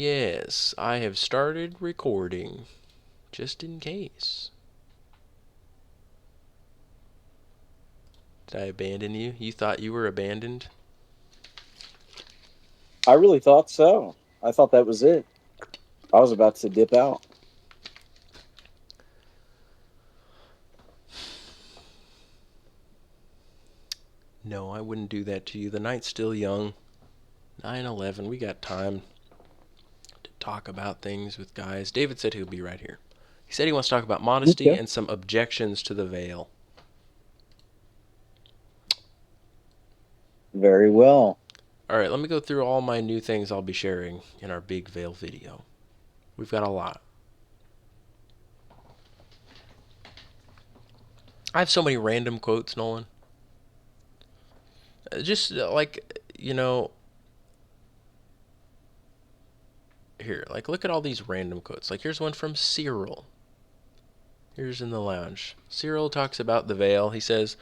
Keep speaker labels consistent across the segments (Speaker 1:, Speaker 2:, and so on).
Speaker 1: Yes, I have started recording, just in case. Did I abandon you? You thought you were abandoned?
Speaker 2: I really thought so. I thought that was it. I was about to dip out.
Speaker 1: No, I wouldn't do that to you. The night's still young. 9/11, we got time to talk about things with guys. David said he'll be right here. He said he wants to talk about modesty
Speaker 2: Okay.
Speaker 1: and some objections to the veil.
Speaker 2: Very well.
Speaker 1: Alright, let me go through all my new things I'll be sharing in our big veil video. We've got a lot. I have so many random quotes, Nolan. Just like, here, like look at all these random quotes. Like here's one from Cyril. Here's in the lounge. Cyril talks about the veil. He says,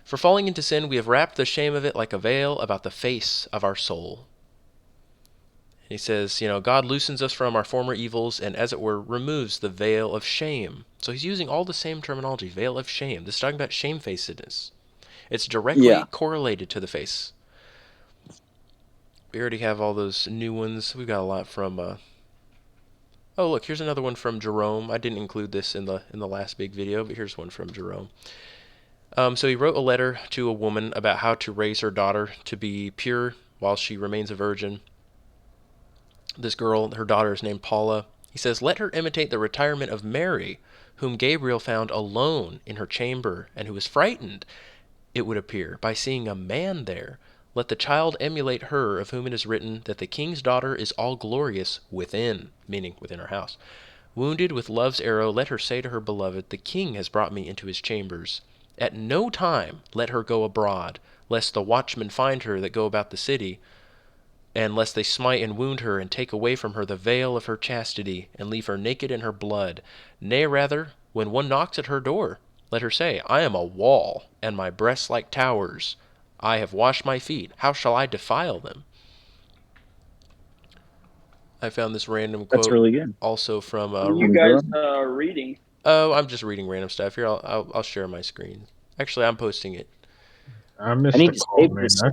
Speaker 1: "For falling into sin, we have wrapped the shame of it like a veil about the face of our soul." And he says, God loosens us from our former evils and, as it were, removes the veil of shame. So he's using all the same terminology, veil of shame. This is talking about shamefacedness. It's directly
Speaker 2: Yeah.
Speaker 1: correlated to the face. We already have all those new ones. We've got a lot from. Oh, look, here's another one from Jerome. I didn't include this in the last big video, but here's one from Jerome. So he wrote a letter to a woman about how to raise her daughter to be pure while she remains a virgin. This girl, her daughter is named Paula. He says, "Let her imitate the retirement of Mary, whom Gabriel found alone in her chamber, and who was frightened, it would appear, by seeing a man there. Let the child emulate her, of whom it is written that the king's daughter is all glorious within," meaning within her house. "Wounded with love's arrow, let her say to her beloved, the king has brought me into his chambers. At no time let her go abroad, lest the watchmen find her that go about the city, and lest they smite and wound her, and take away from her the veil of her chastity, and leave her naked in her blood. Nay, rather, when one knocks at her door, let her say, I am a wall, and my breasts like towers. I have washed my feet. How shall I defile them?" I found this random
Speaker 2: That's
Speaker 1: quote
Speaker 2: really good.
Speaker 1: also from.
Speaker 3: What are you guys reading?
Speaker 1: Oh, I'm just reading random stuff here. I'll share my screen. Actually, I'm posting it.
Speaker 4: I
Speaker 2: I
Speaker 4: missed
Speaker 2: need
Speaker 4: the
Speaker 2: to
Speaker 4: call,
Speaker 2: save
Speaker 4: man.
Speaker 2: this
Speaker 4: I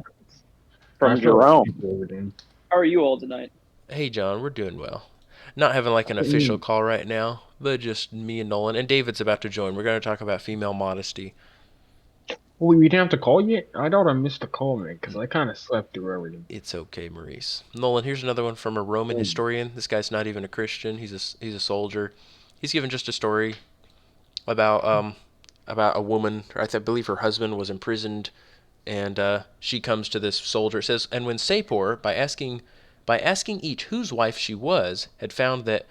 Speaker 2: from
Speaker 4: feel like
Speaker 2: Jerome.
Speaker 4: people over there.
Speaker 3: How are you all tonight?
Speaker 1: Hey, John, we're doing well. Not having like an official call right now, but just me and Nolan. And David's about to join. We're going to talk about female modesty.
Speaker 4: Oh, we didn't have to call yet? I thought I missed the call, man, because I kind of slept through everything.
Speaker 1: It's okay, Maurice. Nolan, here's another one from a Roman historian. This guy's not even a Christian. He's a soldier. He's given just a story about a woman. I believe her husband was imprisoned, and she comes to this soldier. It says, "And when Sapor, by asking each whose wife she was, had found that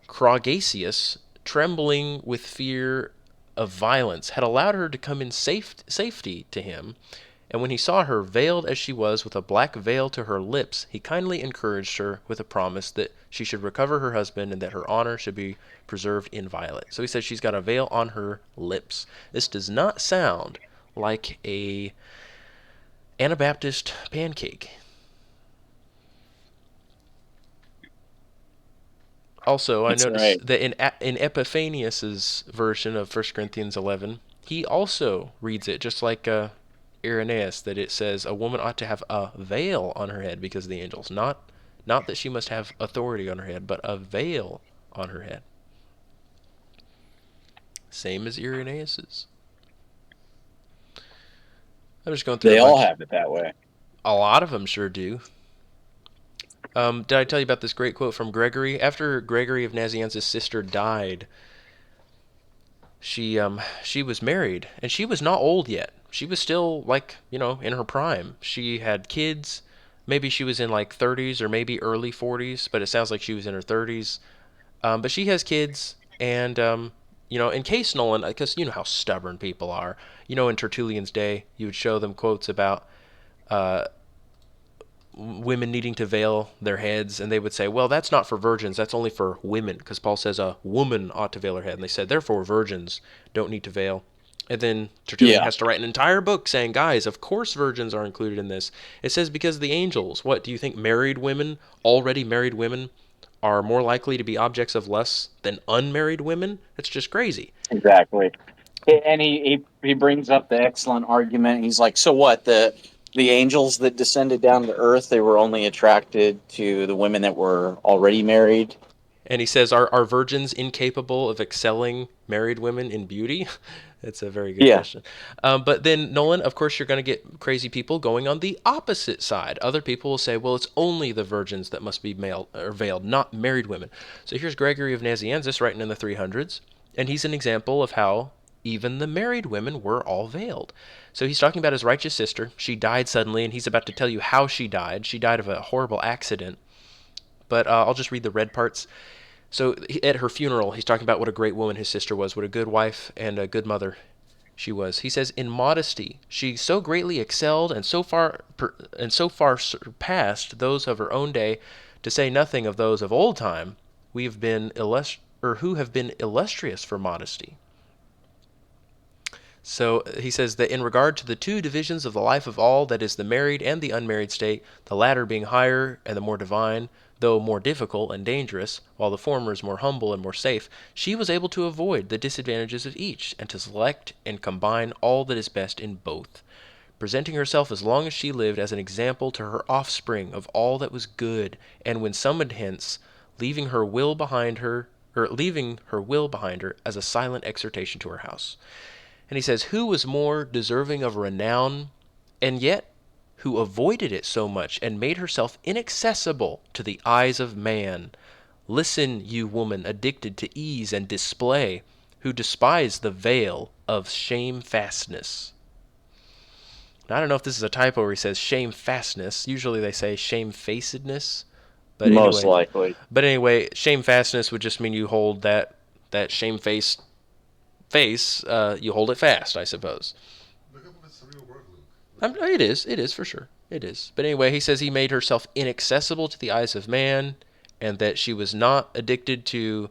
Speaker 1: Crogasius, trembling with fear of violence, had allowed her to come in safety to him, and when he saw her veiled as she was, with a black veil to her lips, he kindly encouraged her with a promise that she should recover her husband and that her honor should be preserved inviolate." So he says she's got a veil on her lips. This does not sound like a Anabaptist pancake. Also, I noticed that in Epiphanius's version of 1 Corinthians 11, he also reads it just like Irenaeus, that it says a woman ought to have a veil on her head because of the angels. Not that she must have authority on her head, but a veil on her head. Same as Irenaeus's. I'm just going through.
Speaker 2: They all have it that way.
Speaker 1: A lot of them sure do. Did I tell you about this great quote from Gregory? After Gregory of Nazianzus' sister died, she was married, and she was not old yet. She was still in her prime. She had kids. Maybe she was in like 30s or maybe early 40s, but it sounds like she was in her 30s. But she has kids, and in case Nolan, because you know how stubborn people are. In Tertullian's day, you would show them quotes about women needing to veil their heads, and they would say, well, that's not for virgins, that's only for women, because Paul says a woman ought to veil her head, and they said, therefore, virgins don't need to veil. And then Tertullian has to write an entire book saying, guys, of course virgins are included in this. It says because the angels, what do you think, already married women, are more likely to be objects of lust than unmarried women. That's just crazy.
Speaker 2: Exactly. And he brings up the excellent argument. He's like, so what? The angels that descended down to earth, they were only attracted to the women that were already married.
Speaker 1: And he says, are virgins incapable of excelling married women in beauty? That's a very good question. But then, Nolan, of course, you're going to get crazy people going on the opposite side. Other people will say, well, it's only the virgins that must be male or veiled, not married women. So here's Gregory of Nazianzus writing in the 300s, and he's an example of how even the married women were all veiled. So he's talking about his righteous sister. She died suddenly, and he's about to tell you how she died. She died of a horrible accident. But I'll just read the red parts. So at her funeral, he's talking about what a great woman his sister was, what a good wife and a good mother she was. He says, in modesty, she so greatly excelled and so far surpassed those of her own day, to say nothing of those of old time, who have been illustrious for modesty. So he says that in regard to the two divisions of the life of all, that is the married and the unmarried state, the latter being higher and the more divine, though more difficult and dangerous, while the former is more humble and more safe, she was able to avoid the disadvantages of each, and to select and combine all that is best in both, presenting herself as long as she lived as an example to her offspring of all that was good, and when summoned hence, leaving her will behind her as a silent exhortation to her house. And he says, who was more deserving of renown, and yet who avoided it so much and made herself inaccessible to the eyes of man? Listen, you woman addicted to ease and display, who despise the veil of shamefastness. Now, I don't know if this is a typo where he says shamefastness. Usually they say shamefacedness. But
Speaker 2: Most
Speaker 1: anyway,
Speaker 2: likely.
Speaker 1: But anyway, shamefastness would just mean you hold that shamefaced face, you hold it fast, I suppose.
Speaker 5: Look up if it's a real word, Luke.
Speaker 1: It is for sure. It is. But anyway, he says he made herself inaccessible to the eyes of man, and that she was not addicted to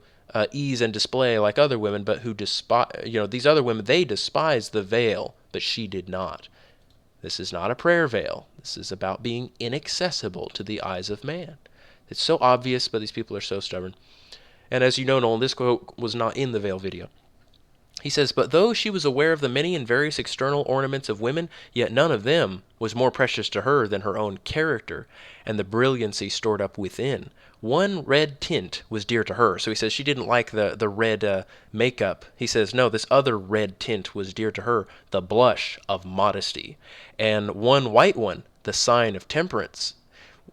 Speaker 1: ease and display like other women, but who these other women, they despised the veil, but she did not. This is not a prayer veil. This is about being inaccessible to the eyes of man. It's so obvious, but these people are so stubborn. And as you know, Nolan, this quote was not in the veil video. He says, but though she was aware of the many and various external ornaments of women, yet none of them was more precious to her than her own character and the brilliancy stored up within. One red tint was dear to her. So he says she didn't like the red makeup. He says, no, this other red tint was dear to her, the blush of modesty. And one white one, the sign of temperance.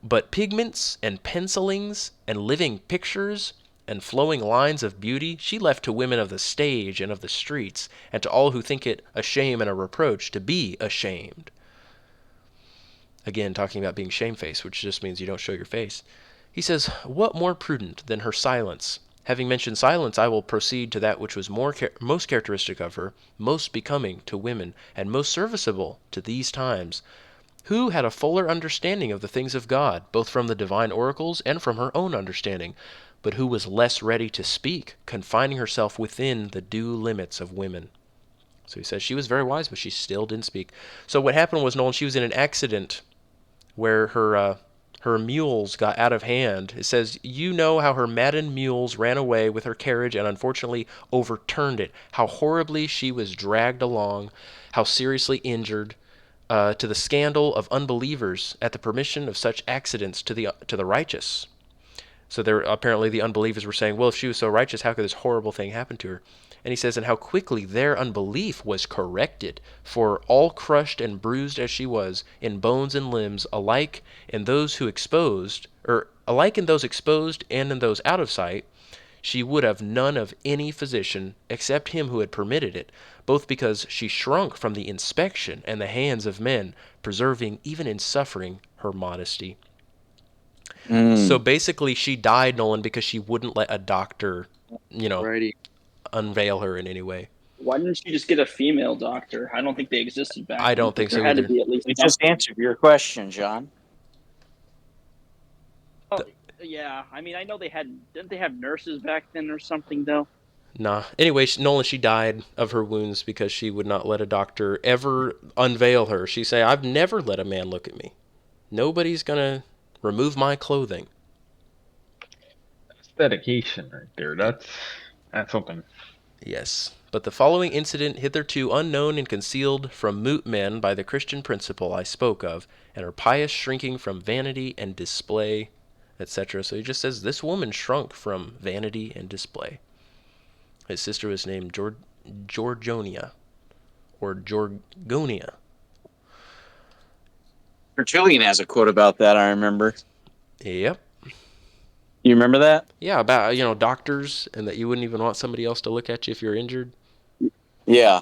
Speaker 1: But pigments and pencilings and living pictures and flowing lines of beauty she left to women of the stage and of the streets, and to all who think it a shame and a reproach to be ashamed. Again, talking about being shamefaced, which just means you don't show your face. He says, what more prudent than her silence? Having mentioned silence, I will proceed to that which was most characteristic of her, most becoming to women, and most serviceable to these times. Who had a fuller understanding of the things of God, both from the divine oracles and from her own understanding, but who was less ready to speak, confining herself within the due limits of women. So he says she was very wise, but she still didn't speak. So what happened was, Nolan, she was in an accident where her mules got out of hand. It says, you know how her maddened mules ran away with her carriage and unfortunately overturned it, how horribly she was dragged along, how seriously injured, to the scandal of unbelievers at the permission of such accidents to the righteous. So apparently the unbelievers were saying, well, if she was so righteous, how could this horrible thing happen to her? And he says, and how quickly their unbelief was corrected, for all crushed and bruised as she was, in bones and limbs, alike in those exposed and in those out of sight, she would have none of any physician, except him who had permitted it, both because she shrunk from the inspection and the hands of men, preserving even in suffering her modesty. So basically, she died, Nolan, because she wouldn't let a doctor,
Speaker 3: Alrighty.
Speaker 1: unveil her in any way.
Speaker 3: Why didn't you just get a female doctor? I don't think they existed back then.
Speaker 1: I don't think so
Speaker 3: There had
Speaker 1: either.
Speaker 3: to be at least
Speaker 2: We just answered your question, John.
Speaker 3: Oh, yeah, I mean, I know didn't they have nurses back then or something, though?
Speaker 1: Nah. Anyway, Nolan, she died of her wounds because she would not let a doctor ever unveil her. She said, I've never let a man look at me. Nobody's going to remove my clothing.
Speaker 4: dedication right there. That's something.
Speaker 1: Yes. But the following incident, hitherto unknown and concealed from moot men by the Christian principle I spoke of, and her pious shrinking from vanity and display, etc. So he just says this woman shrunk from vanity and display. His sister was named Georgonia, or Gorgonia.
Speaker 2: Tertullian has a quote about that, I remember.
Speaker 1: Yep.
Speaker 2: You remember that?
Speaker 1: Yeah, about, doctors, and that you wouldn't even want somebody else to look at you if you're injured.
Speaker 2: Yeah.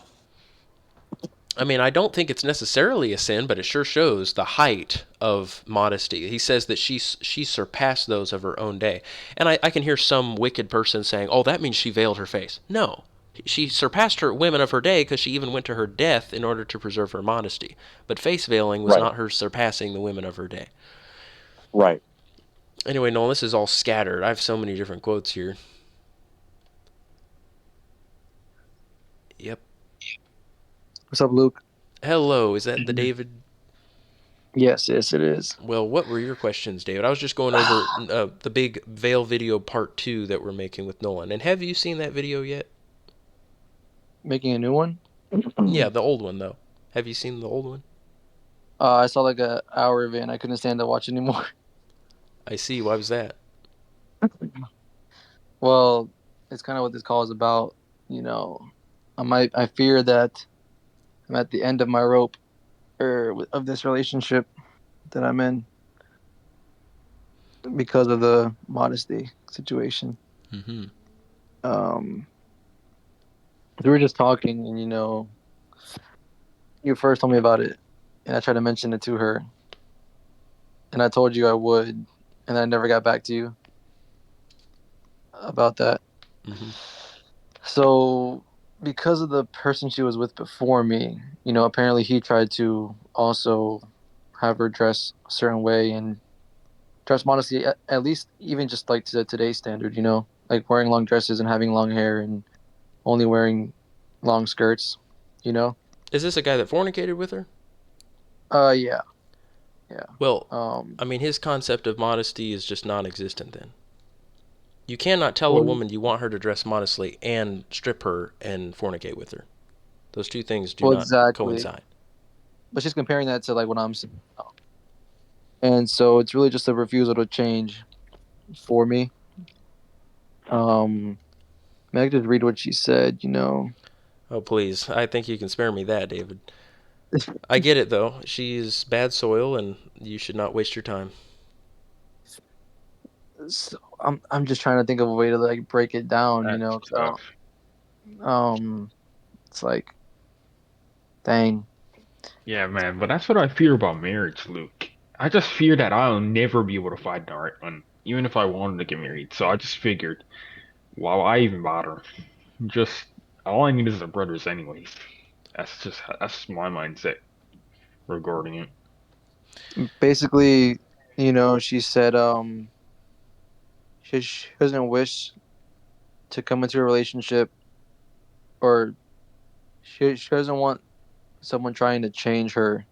Speaker 1: I mean, I don't think it's necessarily a sin, but it sure shows the height of modesty. He says that she surpassed those of her own day. And I can hear some wicked person saying, oh, that means she veiled her face. No. She surpassed her women of her day because she even went to her death in order to preserve her modesty. But face veiling was not her surpassing the women of her day.
Speaker 2: Right.
Speaker 1: Anyway, Noel, this is all scattered. I have so many different quotes here. Yep.
Speaker 6: What's up, Luke?
Speaker 1: Hello, is that the David?
Speaker 6: Yes, it is.
Speaker 1: Well, what were your questions, David? I was just going over the big veil video part 2 that we're making with Nolan. And have you seen that video yet?
Speaker 6: Making a new one?
Speaker 1: Yeah, the old one, though. Have you seen the old one?
Speaker 6: I saw like an hour of it and I couldn't stand to watch anymore.
Speaker 1: I see. Why was that?
Speaker 6: Well, it's kind of what this call is about. I fear that I'm at the end of my rope of this relationship that I'm in because of the modesty situation.
Speaker 1: Mm-hmm.
Speaker 6: We were just talking and, you first told me about it and I tried to mention it to her and I told you I would and I never got back to you about that.
Speaker 1: Mm-hmm.
Speaker 6: So because of the person she was with before me, apparently he tried to also have her dress a certain way and dress modestly, at least even just like to today's standard, like wearing long dresses and having long hair and only wearing long skirts,
Speaker 1: Is this a guy that fornicated with her?
Speaker 6: Yeah.
Speaker 1: Well, I mean, his concept of modesty is just non-existent then. You cannot tell a woman you want her to dress modestly and strip her and fornicate with her. Those two things do not coincide.
Speaker 6: But she's comparing that to like what I'm saying. And so it's really just a refusal to change for me. May I just read what she said,
Speaker 1: Oh, please. I think you can spare me that, David. I get it, though. She's bad soil, and you should not waste your time.
Speaker 6: So I'm just trying to think of a way to like break it down,
Speaker 4: That's tough.
Speaker 6: It's like, dang.
Speaker 4: Yeah, man, but that's what I fear about marriage, Luke. I just fear that I'll never be able to find the right one, even if I wanted to get married. So I just figured, why even bother? Just all I need is the brothers, anyways. That's my mindset regarding it.
Speaker 6: Basically, she said she doesn't wish to come into a relationship, or she doesn't want someone trying to change her.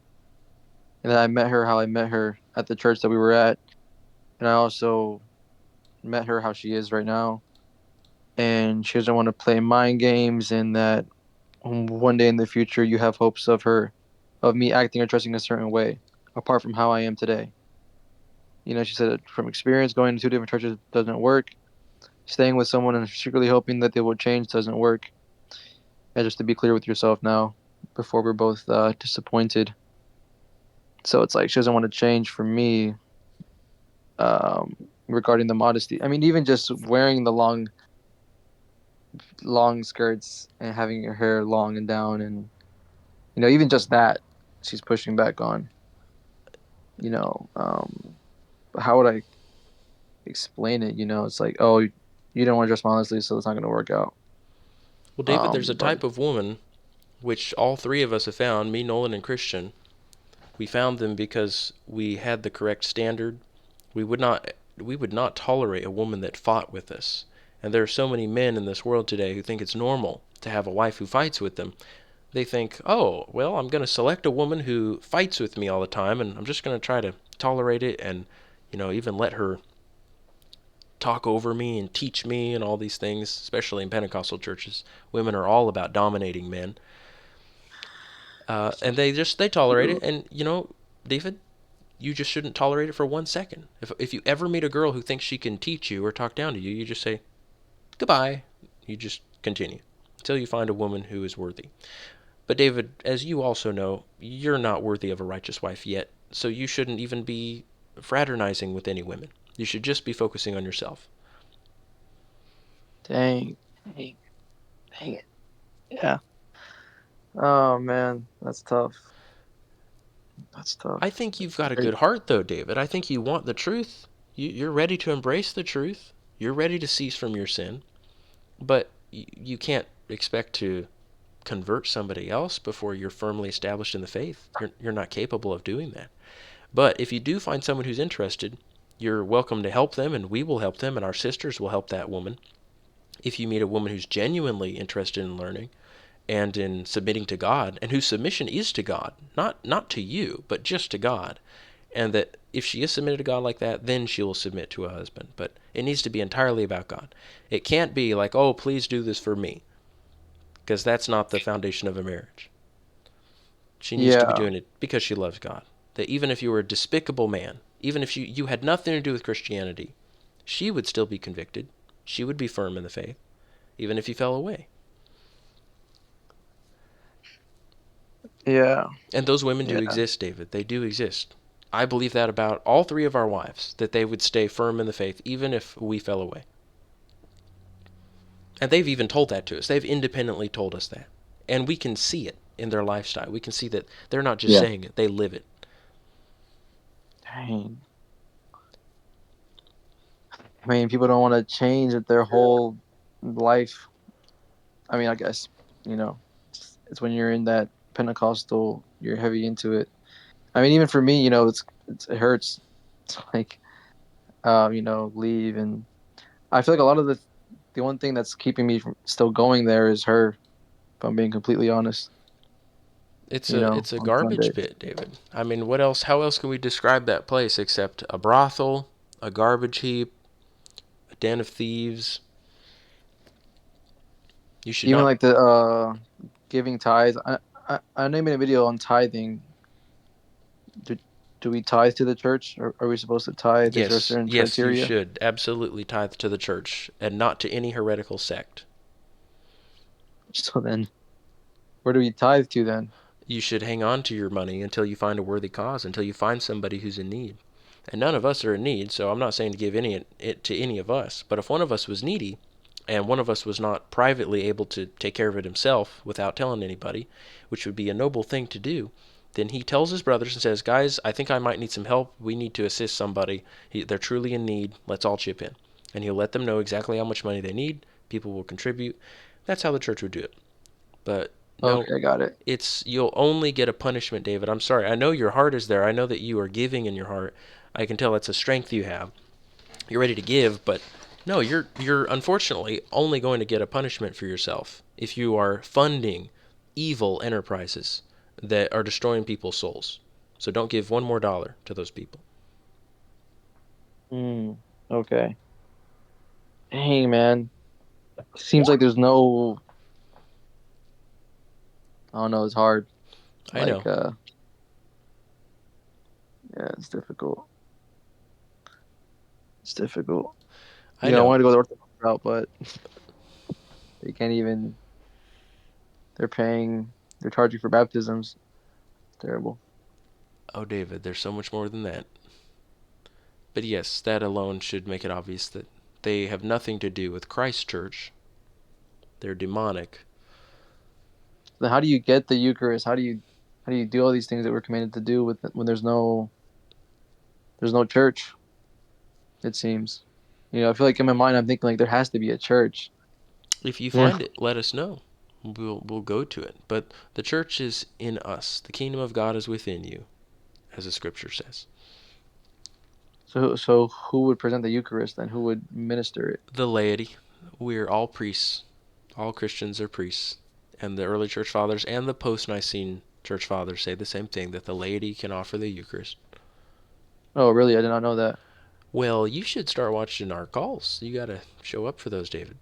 Speaker 6: And then I met her how I met her at the church that we were at, and I also met her how she is right now. And she doesn't want to play mind games, and that one day in the future you have hopes of me acting or dressing a certain way, apart from how I am today. She said that from experience, going to two different churches doesn't work. Staying with someone and secretly hoping that they will change doesn't work. And just to be clear with yourself now, before we're both disappointed. So it's like she doesn't want to change for me regarding the modesty. I mean, even just wearing the long skirts and having your hair long and down, and even just that, she's pushing back on. How would I explain it? It's like, oh, you don't want to dress modestly, so it's not going to work out.
Speaker 1: Well, David, there's a type of woman which all three of us have found, me, Nolan, and Christian. We found them because we had the correct standard. We would not tolerate a woman that fought with us. And there are so many men in this world today who think it's normal to have a wife who fights with them. They think, oh, well, I'm going to select a woman who fights with me all the time, and I'm just going to try to tolerate it and, even let her talk over me and teach me and all these things, especially in Pentecostal churches. Women are all about dominating men. And they tolerate it. And, David, you just shouldn't tolerate it for 1 second. If you ever meet a girl who thinks she can teach you or talk down to you, you just say, goodbye. You just continue until you find a woman who is worthy. But David, as you also know, you're not worthy of a righteous wife yet, so you shouldn't even be fraternizing with any women. You should just be focusing on yourself.
Speaker 6: Dang it. Yeah. Oh man, that's tough.
Speaker 1: I think you've got a good heart, though, David. I think you want the truth. You're ready to embrace the truth. You're ready to cease from your sin. But you can't expect to convert somebody else before you're firmly established in the faith. You're not capable of doing that. But if you do find someone who's interested, you're welcome to help them, and we will help them, and our sisters will help that woman. If you meet a woman who's genuinely interested in learning and in submitting to God, and whose submission is to God, not to you, but just to God, and that if she is submitted to God like that, then she will submit to a husband. But it needs to be entirely about God. It can't be like, oh, please do this for me, because that's not the foundation of a marriage. She needs to be doing it because she loves God. That even if you were a despicable man, even if you had nothing to do with Christianity, she would still be convicted. She would be firm in the faith, even if you fell away.
Speaker 6: Yeah.
Speaker 1: And those women do exist, David. They do exist. I believe that about all three of our wives, that they would stay firm in the faith even if we fell away. And they've even told that to us. They've independently told us that. And we can see it in their lifestyle. We can see that they're not just saying it, they live it.
Speaker 6: Dang. I mean, people don't want to change their whole life. I mean, I guess, it's when you're in that Pentecostal, you're heavy into it. I mean, even for me, it hurts. It's like, leave. And I feel like a lot of the one thing that's keeping me from still going there is her, if I'm being completely honest.
Speaker 1: It's a garbage pit, David. I mean, what else? How else can we describe that place except a brothel, a garbage heap, a den of thieves? You should
Speaker 6: Even
Speaker 1: not.
Speaker 6: like the giving tithes. I made a video on tithing. Do we tithe to the church? Or are we supposed to tithe? Is there a certain criteria?
Speaker 1: You should absolutely tithe to the church and not to any heretical sect.
Speaker 6: So then, where do we tithe to then?
Speaker 1: You should hang on to your money until you find a worthy cause, until you find somebody who's in need. And none of us are in need, so I'm not saying to give it to any of us. But if one of us was needy, and one of us was not privately able to take care of it himself without telling anybody, which would be a noble thing to do, then he tells his brothers and says, guys, I think I might need some help. We need to assist somebody. They're truly in need. Let's all chip in. And he'll let them know exactly how much money they need. People will contribute. That's how the church would do it. But no,
Speaker 6: okay, I got it.
Speaker 1: You'll only get a punishment, David. I'm sorry. I know your heart is there. I know that you are giving in your heart. I can tell that's a strength you have. You're ready to give, but no, you're unfortunately only going to get a punishment for yourself if you are funding evil enterprises that are destroying people's souls. So don't give one more dollar to those people.
Speaker 6: Okay. Dang, man. Seems like there's no. I don't know. It's hard.
Speaker 1: I know.
Speaker 6: Yeah, it's difficult.
Speaker 1: I know.
Speaker 6: I wanted to go the Orthodox route, but they can't even. They're charging for baptisms. It's terrible.
Speaker 1: Oh, David, there's so much more than that. But yes, that alone should make it obvious that they have nothing to do with Christ's church. They're demonic.
Speaker 6: Then how do you get the Eucharist? How do you do all these things that we're commanded to do when there's no church? It seems. I feel like in my mind I'm thinking like there has to be a church.
Speaker 1: If you find it, let us know. We'll go to it. But the church is in us. The kingdom of God is within you, as the scripture says.
Speaker 6: So who would present the Eucharist and who would minister it?
Speaker 1: The laity. We're all priests. All Christians are priests. And the early church fathers and the post-Nicene church fathers say the same thing, that the laity can offer the Eucharist.
Speaker 6: Oh, really? I did not know that.
Speaker 1: Well, you should start watching our calls. You got to show up for those, David.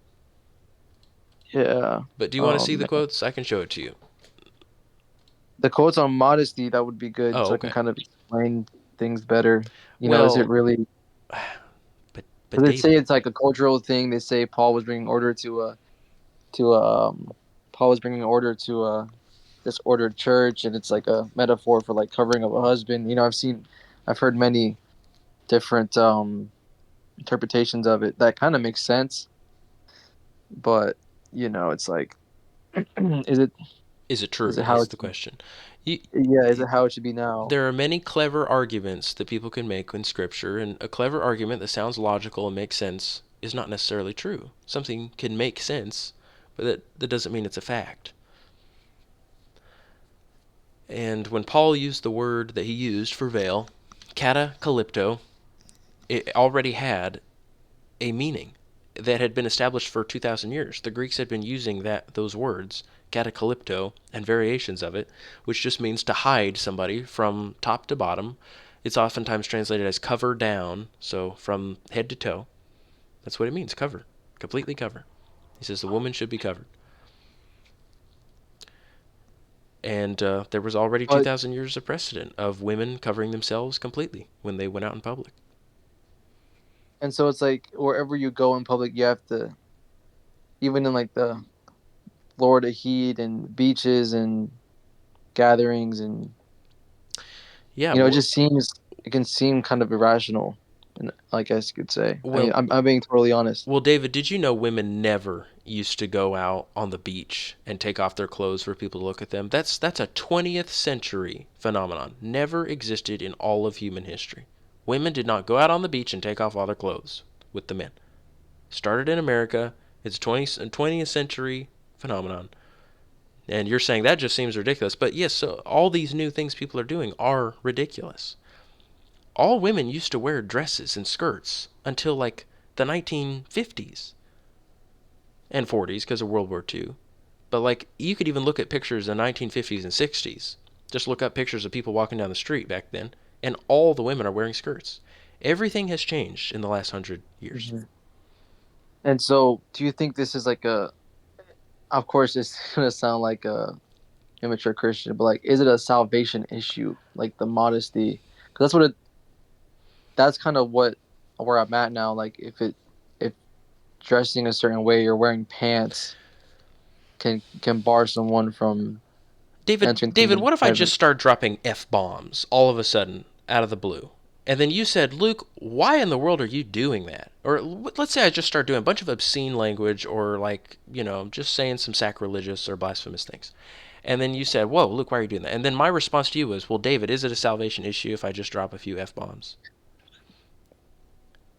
Speaker 6: Yeah.
Speaker 1: But do you want to
Speaker 6: Oh
Speaker 1: see the
Speaker 6: man.
Speaker 1: quotes? I can show it to you.
Speaker 6: The quotes on modesty, that would be good,
Speaker 1: Oh,
Speaker 6: so I can
Speaker 1: okay.
Speaker 6: kind of explain things better. Is it
Speaker 1: Well,
Speaker 6: really?
Speaker 1: but
Speaker 6: Because they say
Speaker 1: David,
Speaker 6: it's like a cultural thing. They say Paul was bringing order to Paul was bringing order to a disordered church, and it's like a metaphor for like covering of a husband. I've heard many different interpretations of it that kind of makes sense, but it's like, is it
Speaker 1: is it
Speaker 6: is
Speaker 1: true?
Speaker 6: it how
Speaker 1: Is
Speaker 6: it
Speaker 1: the
Speaker 6: should,
Speaker 1: question. You,
Speaker 6: yeah, is it how it should be now?
Speaker 1: there are many clever arguments that people can make in Scripture, and a clever argument that sounds logical and makes sense is not necessarily true. Something can make sense, but that doesn't mean it's a fact. And when Paul used the word that he used for veil, katacalypto, it already had a meaning that had been established for 2,000 years. The Greeks had been using those words, katacalypto, and variations of it, which just means to hide somebody from top to bottom. It's oftentimes translated as cover down, so from head to toe. That's what it means, cover, completely cover. He says the woman should be covered. And there was already
Speaker 6: But
Speaker 1: 2,000 years of precedent of women covering themselves completely when they went out in public.
Speaker 6: and so it's like wherever you go in public, you have to, even in like the Florida heat and beaches and gatherings, and
Speaker 1: Yeah,
Speaker 6: it can seem kind of irrational, and I guess you could say. I mean,
Speaker 1: well,
Speaker 6: I'm being totally honest.
Speaker 1: well, David, did you know women never used to go out on the beach and take off their clothes for people to look at them? That's a 20th century phenomenon. Never existed in all of human history. Women did not go out on the beach and take off all their clothes with the men. Started in America. It's a 20th century phenomenon. And you're saying that just seems ridiculous. But yes, so all these new things people are doing are ridiculous. All women used to wear dresses and skirts until like the 1950s and 40s because of World War II. But like you could even look at pictures in the 1950s and 60s. Just look up pictures of people walking down the street back then, and all the women are wearing skirts. Everything has changed in the last 100 years.
Speaker 6: Mhm. And so, do you think this is like a? Of course, it's gonna sound like a immature Christian, but like, is it a salvation issue? Like the modesty, because that's kind of where I'm at now. Like, if dressing a certain way or wearing pants can bar someone from entering things
Speaker 1: David,
Speaker 6: in
Speaker 1: what if I
Speaker 6: heaven.
Speaker 1: just start dropping F-bombs all of a sudden out of the blue? And then you said, Luke, why in the world are you doing that? Or let's say I just start doing a bunch of obscene language or like, just saying some sacrilegious or blasphemous things. And then you said, whoa, Luke, why are you doing that? And then my response to you was, well, David, is it a salvation issue if I just drop a few F-bombs?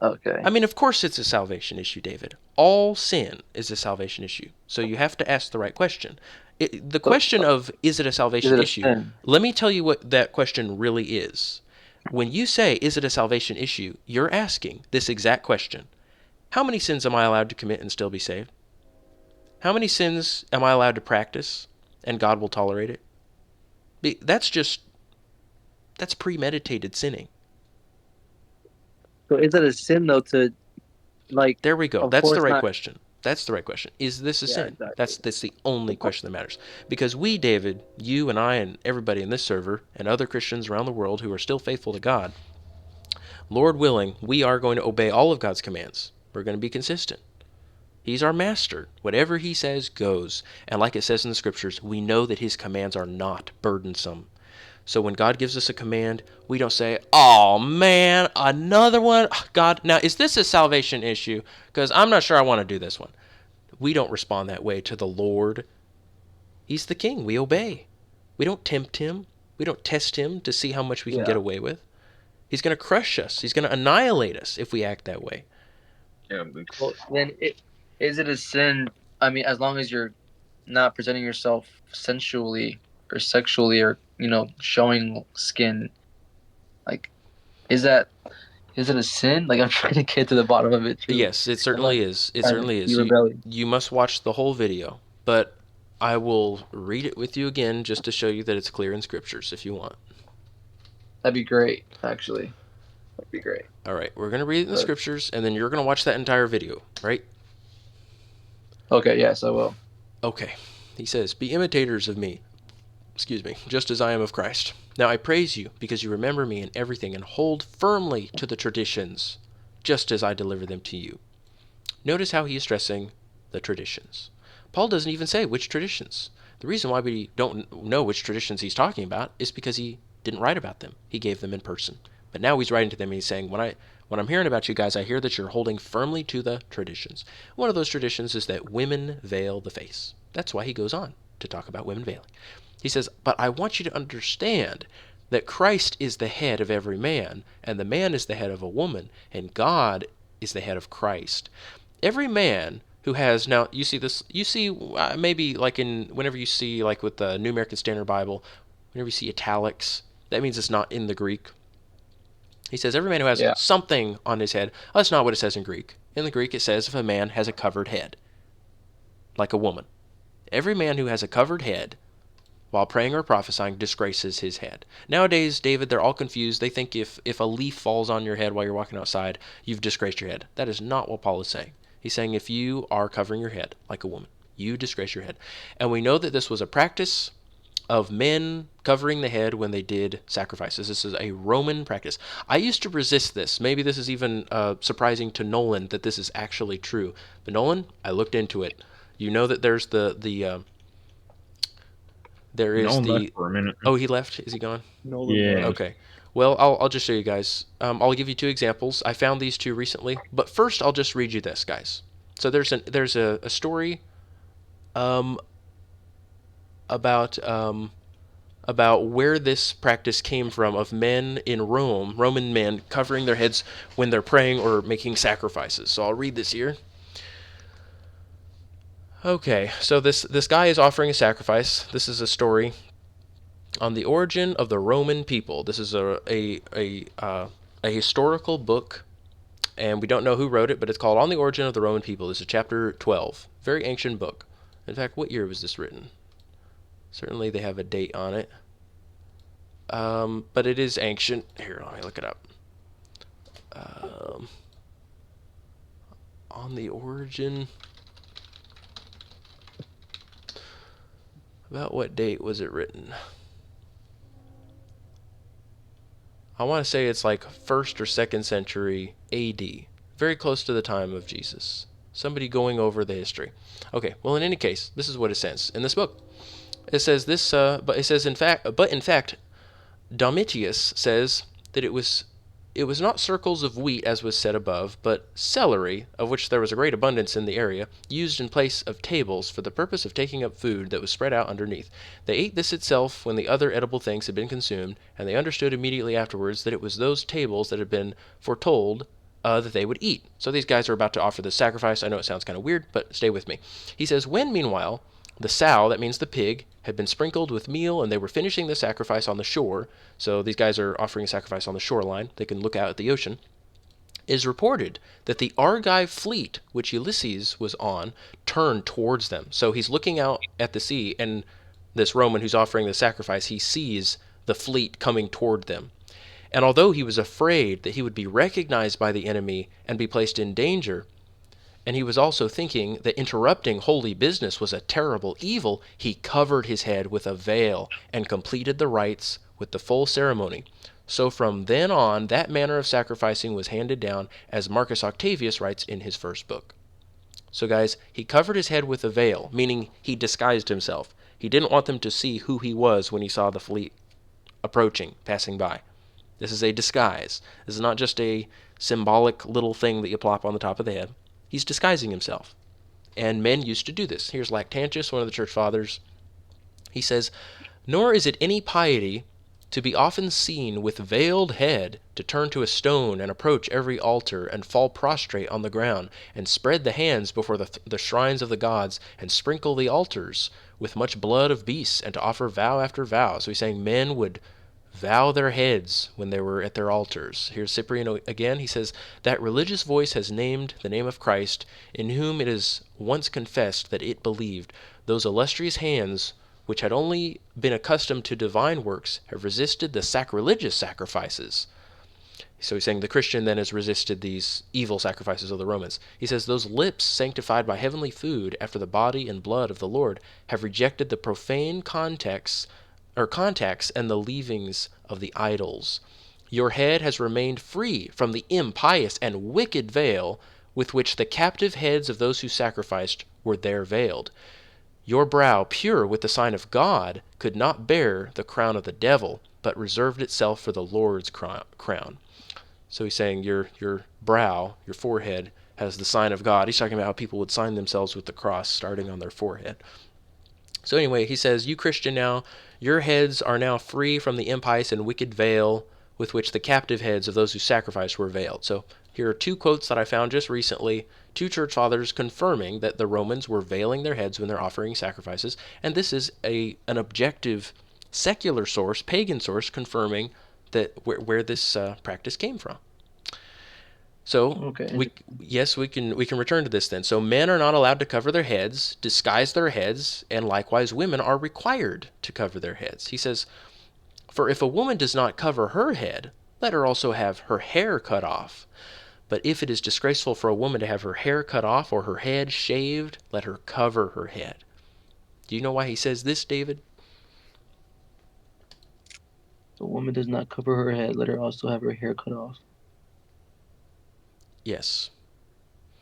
Speaker 6: Okay.
Speaker 1: I mean, of course it's a salvation issue, David. All sin is a salvation issue. So you have to ask the right question. The
Speaker 6: So,
Speaker 1: question of is it a
Speaker 6: is
Speaker 1: salvation
Speaker 6: it a
Speaker 1: issue,
Speaker 6: sin?
Speaker 1: let me tell you what that question really is. When you say, is it a salvation issue, you're asking this exact question. How many sins am I allowed to commit and still be saved? How many sins am I allowed to practice and God will tolerate it? That's premeditated sinning.
Speaker 6: So is it a sin though to like?
Speaker 1: There we go.
Speaker 6: Of
Speaker 1: That's the
Speaker 6: course
Speaker 1: right
Speaker 6: not.
Speaker 1: question. That's the right question. Is this a
Speaker 6: Yeah,
Speaker 1: sin?
Speaker 6: exactly.
Speaker 1: That's the only
Speaker 6: Of course.
Speaker 1: question that matters. Because we, David, you and I and everybody in this server and other Christians around the world who are still faithful to God, Lord willing, we are going to obey all of God's commands. We're going to be consistent. He's our master. Whatever he says goes. And like it says in the scriptures, we know that his commands are not burdensome. So when God gives us a command, we don't say, oh man, another one? God, now is this a salvation issue? Because I'm not sure I want to do this one. We don't respond that way to the Lord. He's the king. We obey. We don't tempt him. We don't test him to see how much we can get
Speaker 6: Yeah.
Speaker 1: away with. He's going to crush us. He's going to annihilate us if we act that way.
Speaker 4: Yeah, Luke.
Speaker 6: Well, then is it a sin? I mean, as long as you're not presenting yourself sensually or sexually or showing skin, like is that is it a sin? Like I'm trying to get to the bottom of it too.
Speaker 1: Yes, it
Speaker 6: I'm not
Speaker 1: certainly is. It
Speaker 6: trying to
Speaker 1: certainly
Speaker 6: be
Speaker 1: is.
Speaker 6: rebellious.
Speaker 1: You must watch the whole video, but I will read it with you again just to show you that it's clear in scriptures if you want.
Speaker 6: That'd be great, actually. That'd be great.
Speaker 1: All right, we're going to read it in the
Speaker 6: Good.
Speaker 1: scriptures, and then you're going to watch that entire video, right?
Speaker 6: Okay, yes, I will.
Speaker 1: Okay. He says, "Be imitators of me, just as I am of Christ. Now I praise you because you remember me in everything and hold firmly to the traditions, just as I deliver them to you." Notice how he is stressing the traditions. Paul doesn't even say which traditions. The reason why we don't know which traditions he's talking about is because he didn't write about them. He gave them in person. But now he's writing to them and he's saying, when I'm hearing about you guys, I hear that you're holding firmly to the traditions. One of those traditions is that women veil the face. That's why he goes on to talk about women veiling. He says, "But I want you to understand that Christ is the head of every man, and the man is the head of a woman, and God is the head of Christ. Every man who has," now you see this, maybe like whenever you see, like with the New American Standard Bible, whenever you see italics, that means it's not in the Greek. He says every man who has something on his head. Oh, that's not what it says in Greek. In the Greek it says if a man has a covered head, like a woman. Every man who has a covered head while praying or prophesying disgraces his head. Nowadays, David, they're all confused. They think if a leaf falls on your head while you're walking outside, you've disgraced your head. That is not what Paul is saying. He's saying if you are covering your head like a woman, you disgrace your head. And we know that this was a practice of men covering the head when they did sacrifices. This is a Roman practice. I used to resist this. Maybe this is even surprising to Nolan that this is actually true. But Nolan, I looked into it. You know that there's there is
Speaker 4: Nolan
Speaker 1: the.
Speaker 4: left for a minute.
Speaker 1: Oh, he left. Is he gone?
Speaker 4: Yeah.
Speaker 1: Okay. Well, I'll just show you guys. I'll give you two examples. I found these two recently, but first I'll just read you this, guys. So there's a story about where this practice came from of men in Rome, Roman men covering their heads when they're praying or making sacrifices. So I'll read this here. Okay, so this guy is offering a sacrifice. This is a story on the origin of the Roman people. This is a historical book, and we don't know who wrote it, but it's called On the Origin of the Roman People. This is chapter 12. Very ancient book. In fact, what year was this written? Certainly they have a date on it. But it is ancient. Here, let me look it up. On the Origin. About what date was it written? I want to say it's like 1st or 2nd century AD. Very close to the time of Jesus. Somebody going over the history. Okay, well, in any case, this is what it says in this book. It says this, but in fact, Domitius says that it was not circles of wheat, as was said above, but celery, of which there was a great abundance in the area, used in place of tables for the purpose of taking up food that was spread out underneath. They ate this itself when the other edible things had been consumed, and they understood immediately afterwards that it was those tables that had been foretold that they would eat. So these guys are about to offer this sacrifice. I know it sounds kind of weird, but stay with me. He says, when, meanwhile, the sow, that means the pig, had been sprinkled with meal, and they were finishing the sacrifice on the shore. So these guys are offering a sacrifice on the shoreline. They can look out at the ocean. It is reported that the Argive fleet, which Ulysses was on, turned towards them. So he's looking out at the sea, and this Roman who's offering the sacrifice, he sees the fleet coming toward them. And although he was afraid that he would be recognized by the enemy and be placed in danger, and he was also thinking that interrupting holy business was a terrible evil, he covered his head with a veil and completed the rites with the full ceremony. So from then on, that manner of sacrificing was handed down, as Marcus Octavius writes in his first book. So guys, he covered his head with a veil, meaning he disguised himself. He didn't want them to see who he was when he saw the fleet approaching, passing by. This is a disguise. This is not just a symbolic little thing that you plop on the top of the head. He's disguising himself. And men used to do this. Here's Lactantius, one of the church fathers. He says, "Nor is it any piety to be often seen with veiled head to turn to a stone and approach every altar and fall prostrate on the ground and spread the hands before the shrines of the gods and sprinkle the altars with much blood of beasts and to offer vow after vow." So he's saying men would vow their heads when they were at their altars. Here's Cyprian again. He says, "That religious voice has named the name of Christ, in whom it is once confessed that it believed. Those illustrious hands, which had only been accustomed to divine works, have resisted the sacrilegious sacrifices. So he's saying the Christian then has resisted these evil sacrifices of the Romans. He says, those lips sanctified by heavenly food after the body and blood of the Lord have rejected the profane contacts and the leavings of the idols. Your head has remained free from the impious and wicked veil with which the captive heads of those who sacrificed were there veiled. Your brow, pure with the sign of God, could not bear the crown of the devil, but reserved itself for the Lord's crown. So he's saying your brow, your forehead, has the sign of God. He's talking about how people would sign themselves with the cross starting on their forehead. So anyway, he says, you Christian now, your heads are now free from the impious and wicked veil with which the captive heads of those who sacrificed were veiled. So here are two quotes that I found just recently, two church fathers confirming that the Romans were veiling their heads when they're offering sacrifices, and this is an objective secular source, pagan source, confirming that where this practice came from. So
Speaker 6: Okay.
Speaker 1: we can return to this then. So men are not allowed to cover their heads, disguise their heads, and likewise women are required to cover their heads. He says, for if a woman does not cover her head, let her also have her hair cut off. But if it is disgraceful for a woman to have her hair cut off or her head shaved, let her cover her head. Do you know why he says this, David?
Speaker 6: The woman does not cover her head. Let her also have her hair cut off.
Speaker 1: Yes.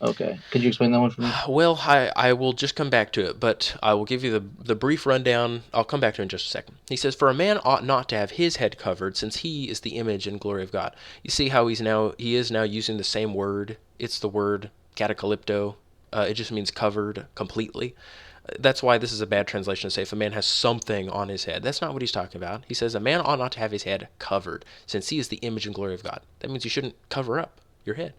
Speaker 6: Okay. Could you explain that one for me?
Speaker 1: Well, I will just come back to it, but I will give you the brief rundown. I'll come back to it in just a second. He says, for a man ought not to have his head covered, since he is the image and glory of God. You see how he is now using the same word. It's the word katakalipto. It just means covered completely. That's why this is a bad translation to say if a man has something on his head. That's not what he's talking about. He says a man ought not to have his head covered, since he is the image and glory of God. That means you shouldn't cover up your head.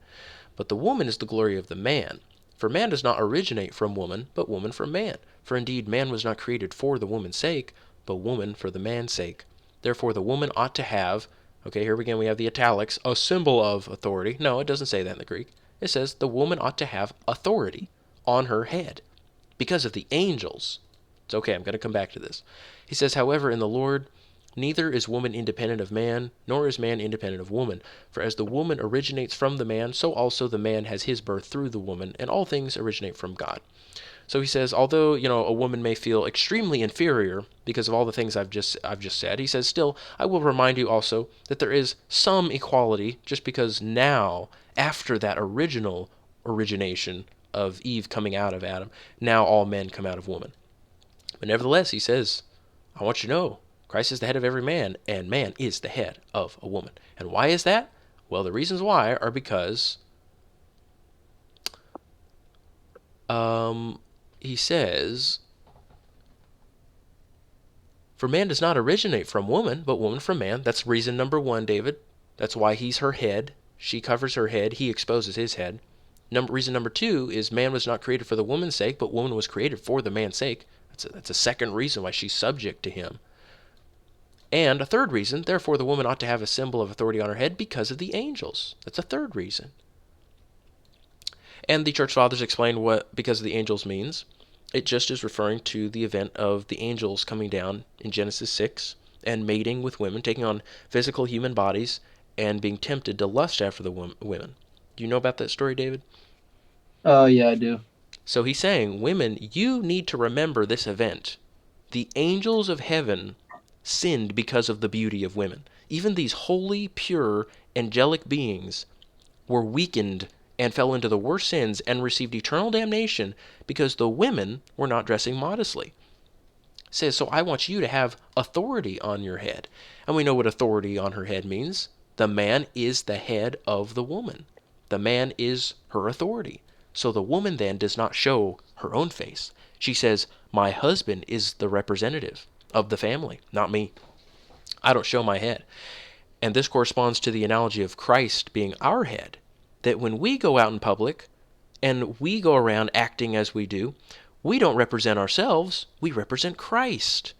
Speaker 1: But the woman is the glory of the man. For man does not originate from woman, but woman from man. For indeed man was not created for the woman's sake, but woman for the man's sake. Therefore the woman ought to have, okay, here again we have the italics, a symbol of authority. No, it doesn't say that in the Greek. It says the woman ought to have authority on her head because of the angels. It's okay, I'm going to come back to this. He says, however, in the Lord, neither is woman independent of man, nor is man independent of woman. For as the woman originates from the man, so also the man has his birth through the woman, and all things originate from God. So he says, although, a woman may feel extremely inferior because of all the things I've just said, he says, still, I will remind you also that there is some equality, just because now, after that original origination of Eve coming out of Adam, now all men come out of woman. But nevertheless, he says, I want you to know, Christ is the head of every man, and man is the head of a woman. And why is that? Well, the reasons why are because he says, for man does not originate from woman, but woman from man. That's reason number one, David. That's why he's her head. She covers her head. He exposes his head. Reason number two is man was not created for the woman's sake, but woman was created for the man's sake. That's a second reason why she's subject to him. And a third reason, therefore the woman ought to have a symbol of authority on her head because of the angels. That's a third reason. And the church fathers explain what because of the angels means. It just is referring to the event of the angels coming down in Genesis 6 and mating with women, taking on physical human bodies and being tempted to lust after the women. Do you know about that story, David?
Speaker 6: Yeah, I do.
Speaker 1: So he's saying, women, you need to remember this event. The angels of heaven sinned because of the beauty of women. Even these holy, pure, angelic beings were weakened and fell into the worst sins and received eternal damnation because the women were not dressing modestly. It says, so I want you to have authority on your head. And we know what authority on her head means. The man is the head of the woman. The man is her authority. So the woman then does not show her own face. She says, my husband is the representative of the family, not me. I don't show my head. And this corresponds to the analogy of Christ being our head, that when we go out in public and we go around acting as we do, we don't represent ourselves, we represent Christ.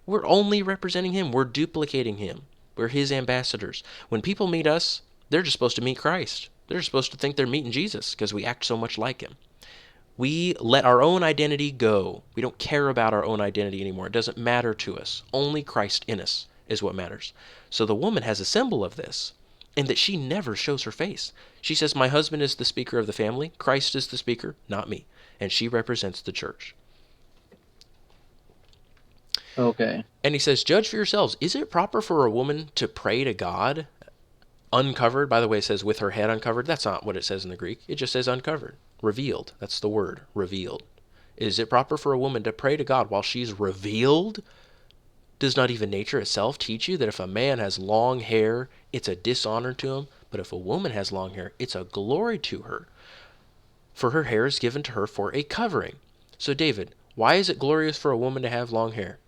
Speaker 1: We're only representing him. We're duplicating him. We're his ambassadors. When people meet us, they're just supposed to meet Christ. They're supposed to think they're meeting Jesus because we act so much like him. We let our own identity go. We don't care about our own identity anymore. It doesn't matter to us. Only Christ in us is what matters. So the woman has a symbol of this. and that she never shows her face. She says, my husband is the speaker of the family. Christ is the speaker, not me. And she represents the church.
Speaker 6: Okay.
Speaker 1: And he says, judge for yourselves. Is it proper for a woman to pray to God uncovered? By the way, it says with her head uncovered. That's not what it says in the Greek. It just says uncovered. Revealed. That's the word, revealed. Is it proper for a woman to pray to God while she's revealed? Does not even nature itself teach you that if a man has long hair, it's a dishonor to him? But if a woman has long hair, it's a glory to her. For her hair is given to her for a covering. So David, why is it glorious for a woman to have long hair?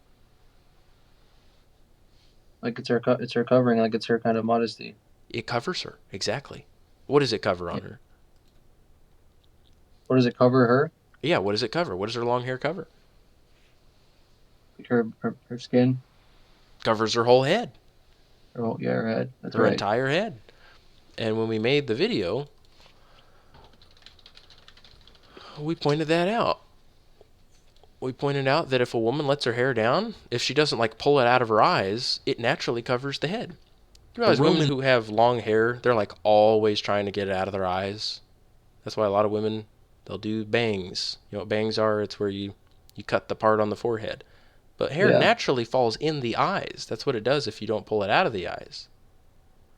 Speaker 6: Like it's her covering. Like it's her kind of modesty.
Speaker 1: It covers her, exactly. What does it cover on her?
Speaker 6: What does it cover her?
Speaker 1: Yeah, what does it cover? What does her long hair cover?
Speaker 6: Like her skin.
Speaker 1: Covers her whole head.
Speaker 6: Her head. That's
Speaker 1: Her
Speaker 6: right.
Speaker 1: entire head. And when we made the video, we pointed that out. We pointed out that if a woman lets her hair down, if she doesn't like pull it out of her eyes, it naturally covers the head. You realize women who have long hair, they're like always trying to get it out of their eyes. That's why a lot of women, they'll do bangs. You know what bangs are? It's where you cut the part on the forehead. But hair naturally falls in the eyes. That's what it does if you don't pull it out of the eyes.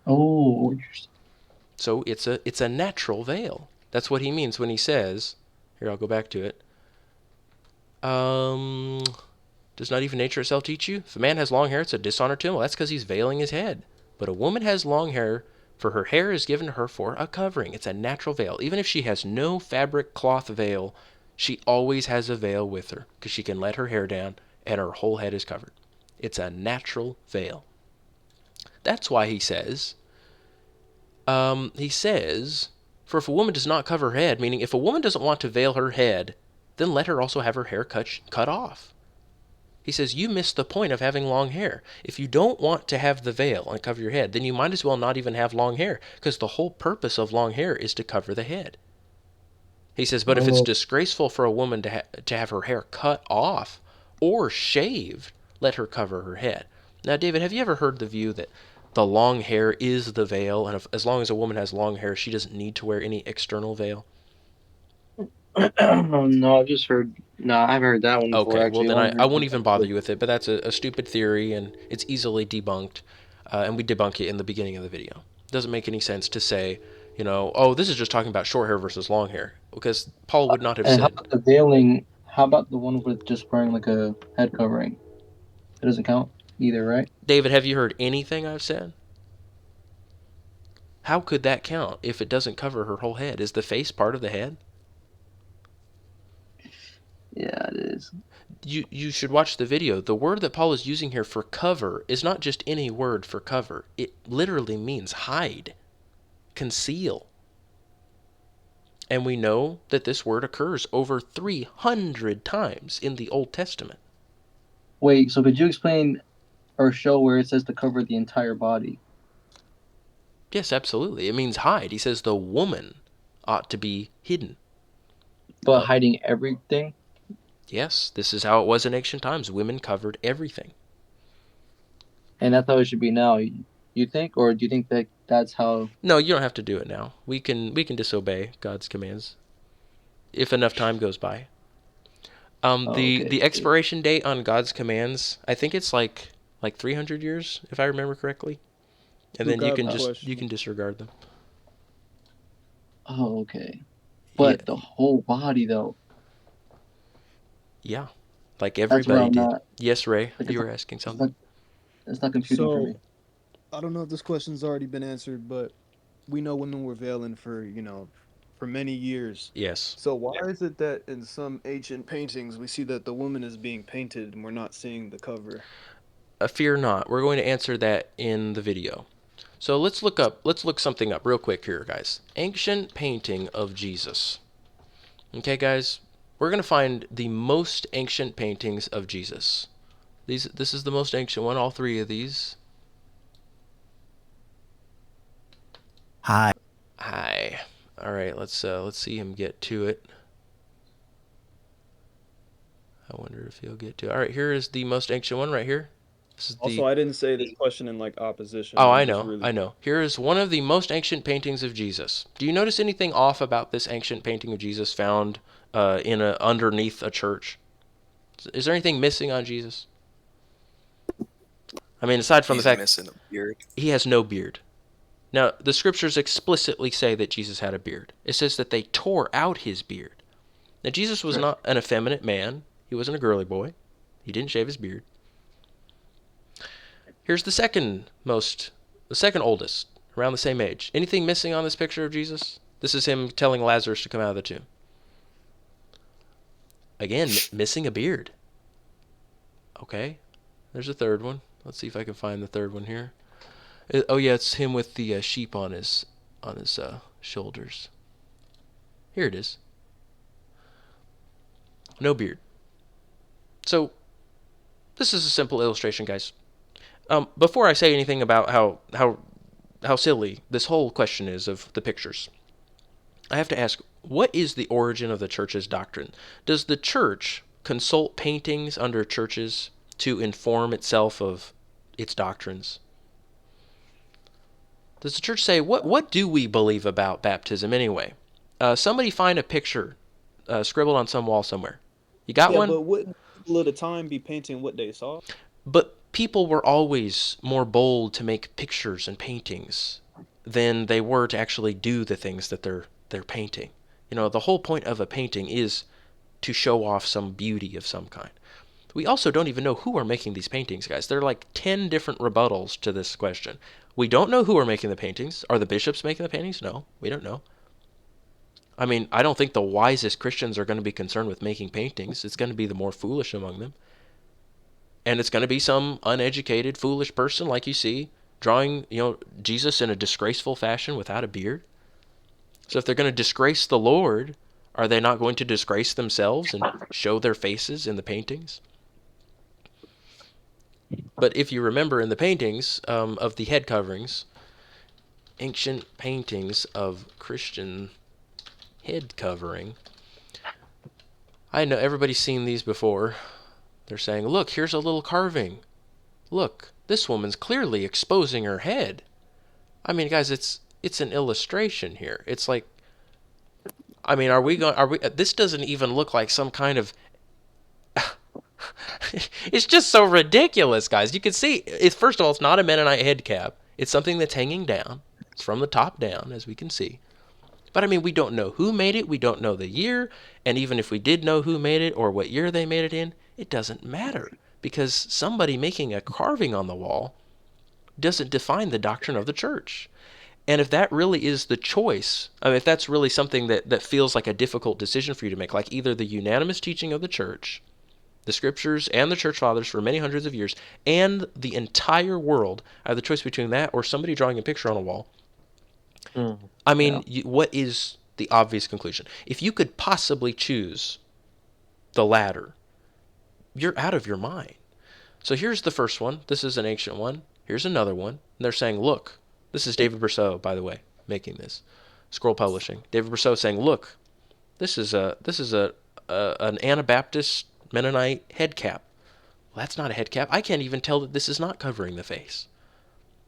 Speaker 6: Oh, interesting.
Speaker 1: So it's a natural veil. That's what he means when he says, here, I'll go back to it. Does not even nature itself teach you? If a man has long hair, it's a dishonor to him. Well, that's because he's veiling his head. But a woman has long hair, for her hair is given to her for a covering. It's a natural veil. Even if she has no fabric cloth veil, she always has a veil with her because she can let her hair down and her whole head is covered. It's a natural veil. That's why he says, for if a woman does not cover her head, meaning if a woman doesn't want to veil her head, then let her also have her hair cut off. He says, you miss the point of having long hair. If you don't want to have the veil and cover your head, then you might as well not even have long hair, because the whole purpose of long hair is to cover the head. He says, but if it's disgraceful for a woman to have her hair cut off or shaved, let her cover her head. Now, David, have you ever heard the view that the long hair is the veil, and as long as a woman has long hair, she doesn't need to wear any external veil?
Speaker 6: No, I've just heard. No, I haven't heard that one before.
Speaker 1: Okay,
Speaker 6: Actually,
Speaker 1: well then I won't even bother you with it, but that's a stupid theory, and it's easily debunked, and we debunk it in the beginning of the video. It doesn't make any sense to say, oh, this is just talking about short hair versus long hair, because Paul would not have
Speaker 6: And how
Speaker 1: said...
Speaker 6: about the veiling? How about the one with just wearing like a head covering? It doesn't count either, right?
Speaker 1: David, have you heard anything I've said? How could that count if it doesn't cover her whole head? Is the face part of the head?
Speaker 6: Yeah, it is.
Speaker 1: You should watch the video. The word that Paul is using here for cover is not just any word for cover. It literally means hide, conceal. And we know that this word occurs over 300 times in the Old Testament.
Speaker 6: Wait, so could you explain or show where it says to cover the entire body?
Speaker 1: Yes, absolutely. It means hide. He says the woman ought to be hidden.
Speaker 6: But hiding everything?
Speaker 1: Yes, this is how it was in ancient times. Women covered everything.
Speaker 6: And that's how it should be now, you think? Or do you think that that's how...
Speaker 1: No, you don't have to do it now. We can disobey God's commands if enough time goes by. The expiration date on God's commands, I think it's like 300 years, if I remember correctly. And then you can disregard them.
Speaker 6: Oh, okay. But the whole body, though.
Speaker 1: Yeah, like everybody did. Yes, Ray,
Speaker 6: like
Speaker 1: you were asking something.
Speaker 6: It's not computing for me.
Speaker 7: I don't know if this question's already been answered, but we know women were veiling for many years.
Speaker 1: Yes.
Speaker 7: So why is it that in some ancient paintings we see that the woman is being painted and we're not seeing the cover?
Speaker 1: Fear not. We're going to answer that in the video. So let's look something up real quick here, guys. Ancient painting of Jesus. Okay, guys? We're going to find the most ancient paintings of Jesus. This is the most ancient one, all three of these.
Speaker 8: Hi.
Speaker 1: All right, let's see him get to it. I wonder if he'll get to it. All right, here is the most ancient one right here. This is
Speaker 7: Also, I didn't say this question in like opposition.
Speaker 1: Oh,
Speaker 7: I'm
Speaker 1: I
Speaker 7: just
Speaker 1: know,
Speaker 7: really
Speaker 1: I know. Here is one of the most ancient paintings of Jesus. Do you notice anything off about this ancient painting of Jesus found underneath a church? Is there anything missing on Jesus? I mean, aside from the
Speaker 9: He's
Speaker 1: fact
Speaker 9: missing a beard.
Speaker 1: he has no beard. Now, the scriptures explicitly say that Jesus had a beard. It says that they tore out his beard. Now, Jesus was not an effeminate man. He wasn't a girly boy. He didn't shave his beard. Here's the second oldest, around the same age. Anything missing on this picture of Jesus? This is him telling Lazarus to come out of the tomb. Again, missing a beard. Okay, there's a third one. Let's see if I can find the third one here. Oh yeah, it's him with the sheep on his shoulders. Here it is. No beard. So this is a simple illustration, guys. Before I say anything about how silly this whole question is of the pictures, I have to ask, what is the origin of the church's doctrine? Does the church consult paintings under churches to inform itself of its doctrines? Does the church say, what do we believe about baptism anyway? Somebody find a picture scribbled on some wall somewhere. You got
Speaker 7: yeah,
Speaker 1: one?
Speaker 7: but wouldn't people of the time be painting what they saw?
Speaker 1: But people were always more bold to make pictures and paintings than they were to actually do the things that they're painting. You know, the whole point of a painting is to show off some beauty of some kind. We also don't even know who are making these paintings, guys. There are like 10 different rebuttals to this question. We don't know who are making the paintings. Are the bishops making the paintings? No, we don't know. I mean, I don't think the wisest Christians are going to be concerned with making paintings. It's going to be the more foolish among them. And it's going to be some uneducated, foolish person like you see drawing, Jesus in a disgraceful fashion without a beard. So if they're going to disgrace the Lord, are they not going to disgrace themselves and show their faces in the paintings? But if you remember in the paintings of the head coverings, ancient paintings of Christian head covering, I know everybody's seen these before. They're saying, look, here's a little carving. Look, this woman's clearly exposing her head. I mean, guys, it's an illustration here. It's like, I mean, this doesn't even look like some kind of it's just so ridiculous, guys. You can see, first of all, it's not a Mennonite head cap. It's something that's hanging down. It's from the top down, as we can see. But I mean, we don't know who made it. We don't know the year. And even if we did know who made it or what year they made it in, it doesn't matter. Because somebody making a carving on the wall doesn't define the doctrine of the church. And if that really is the choice, I mean, if that's really something that feels like a difficult decision for you to make, like either the unanimous teaching of the church, the scriptures and the church fathers for many hundreds of years, and the entire world, I have the choice between that or somebody drawing a picture on a wall. I mean, what is the obvious conclusion? If you could possibly choose the latter, you're out of your mind. So here's the first one. This is an ancient one. Here's another one. And they're saying, look, this is David Brousseau, by the way, making this. Scroll Publishing. David Brousseau saying, look, this is an Anabaptist Mennonite head cap. Well, that's not a head cap. I can't even tell that this is not covering the face.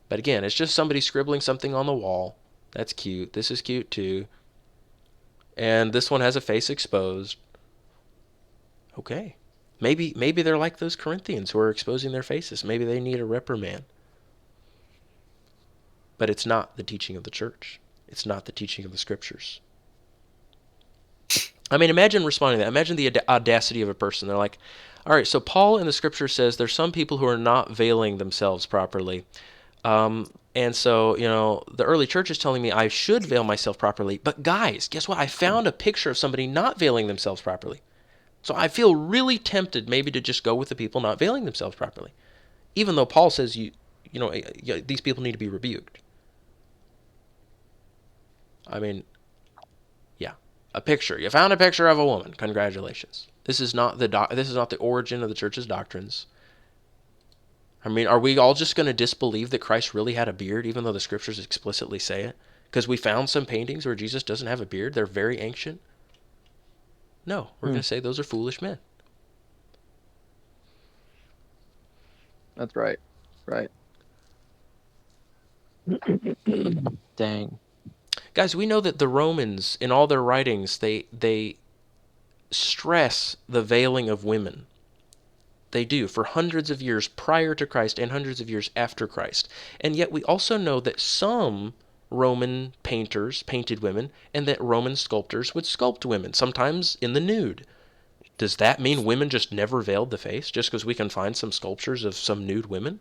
Speaker 1: But again, it's just somebody scribbling something on the wall. That's cute. This is cute too. And this one has a face exposed. Okay. Maybe they're like those Corinthians who are exposing their faces. Maybe they need a reprimand. But it's not the teaching of the church. It's not the teaching of the scriptures. I mean, imagine responding to that. Imagine the audacity of a person. They're like, all right, so Paul in the scripture says there's some people who are not veiling themselves properly. And so, the early church is telling me I should veil myself properly. But guys, guess what? I found a picture of somebody not veiling themselves properly. So I feel really tempted maybe to just go with the people not veiling themselves properly. Even though Paul says, these people need to be rebuked. I mean, yeah, a picture. You found a picture of a woman. Congratulations. This is not the origin of the church's doctrines. I mean, are we all just going to disbelieve that Christ really had a beard, even though the scriptures explicitly say it? Because we found some paintings where Jesus doesn't have a beard. They're very ancient. No, we're going to say those are foolish men.
Speaker 6: That's right. Right. Dang.
Speaker 1: Guys, we know that the Romans, in all their writings, they stress the veiling of women. They do, for hundreds of years prior to Christ and hundreds of years after Christ. And yet we also know that some Roman painters painted women, and that Roman sculptors would sculpt women, sometimes in the nude. Does that mean women just never veiled the face, just because we can find some sculptures of some nude women?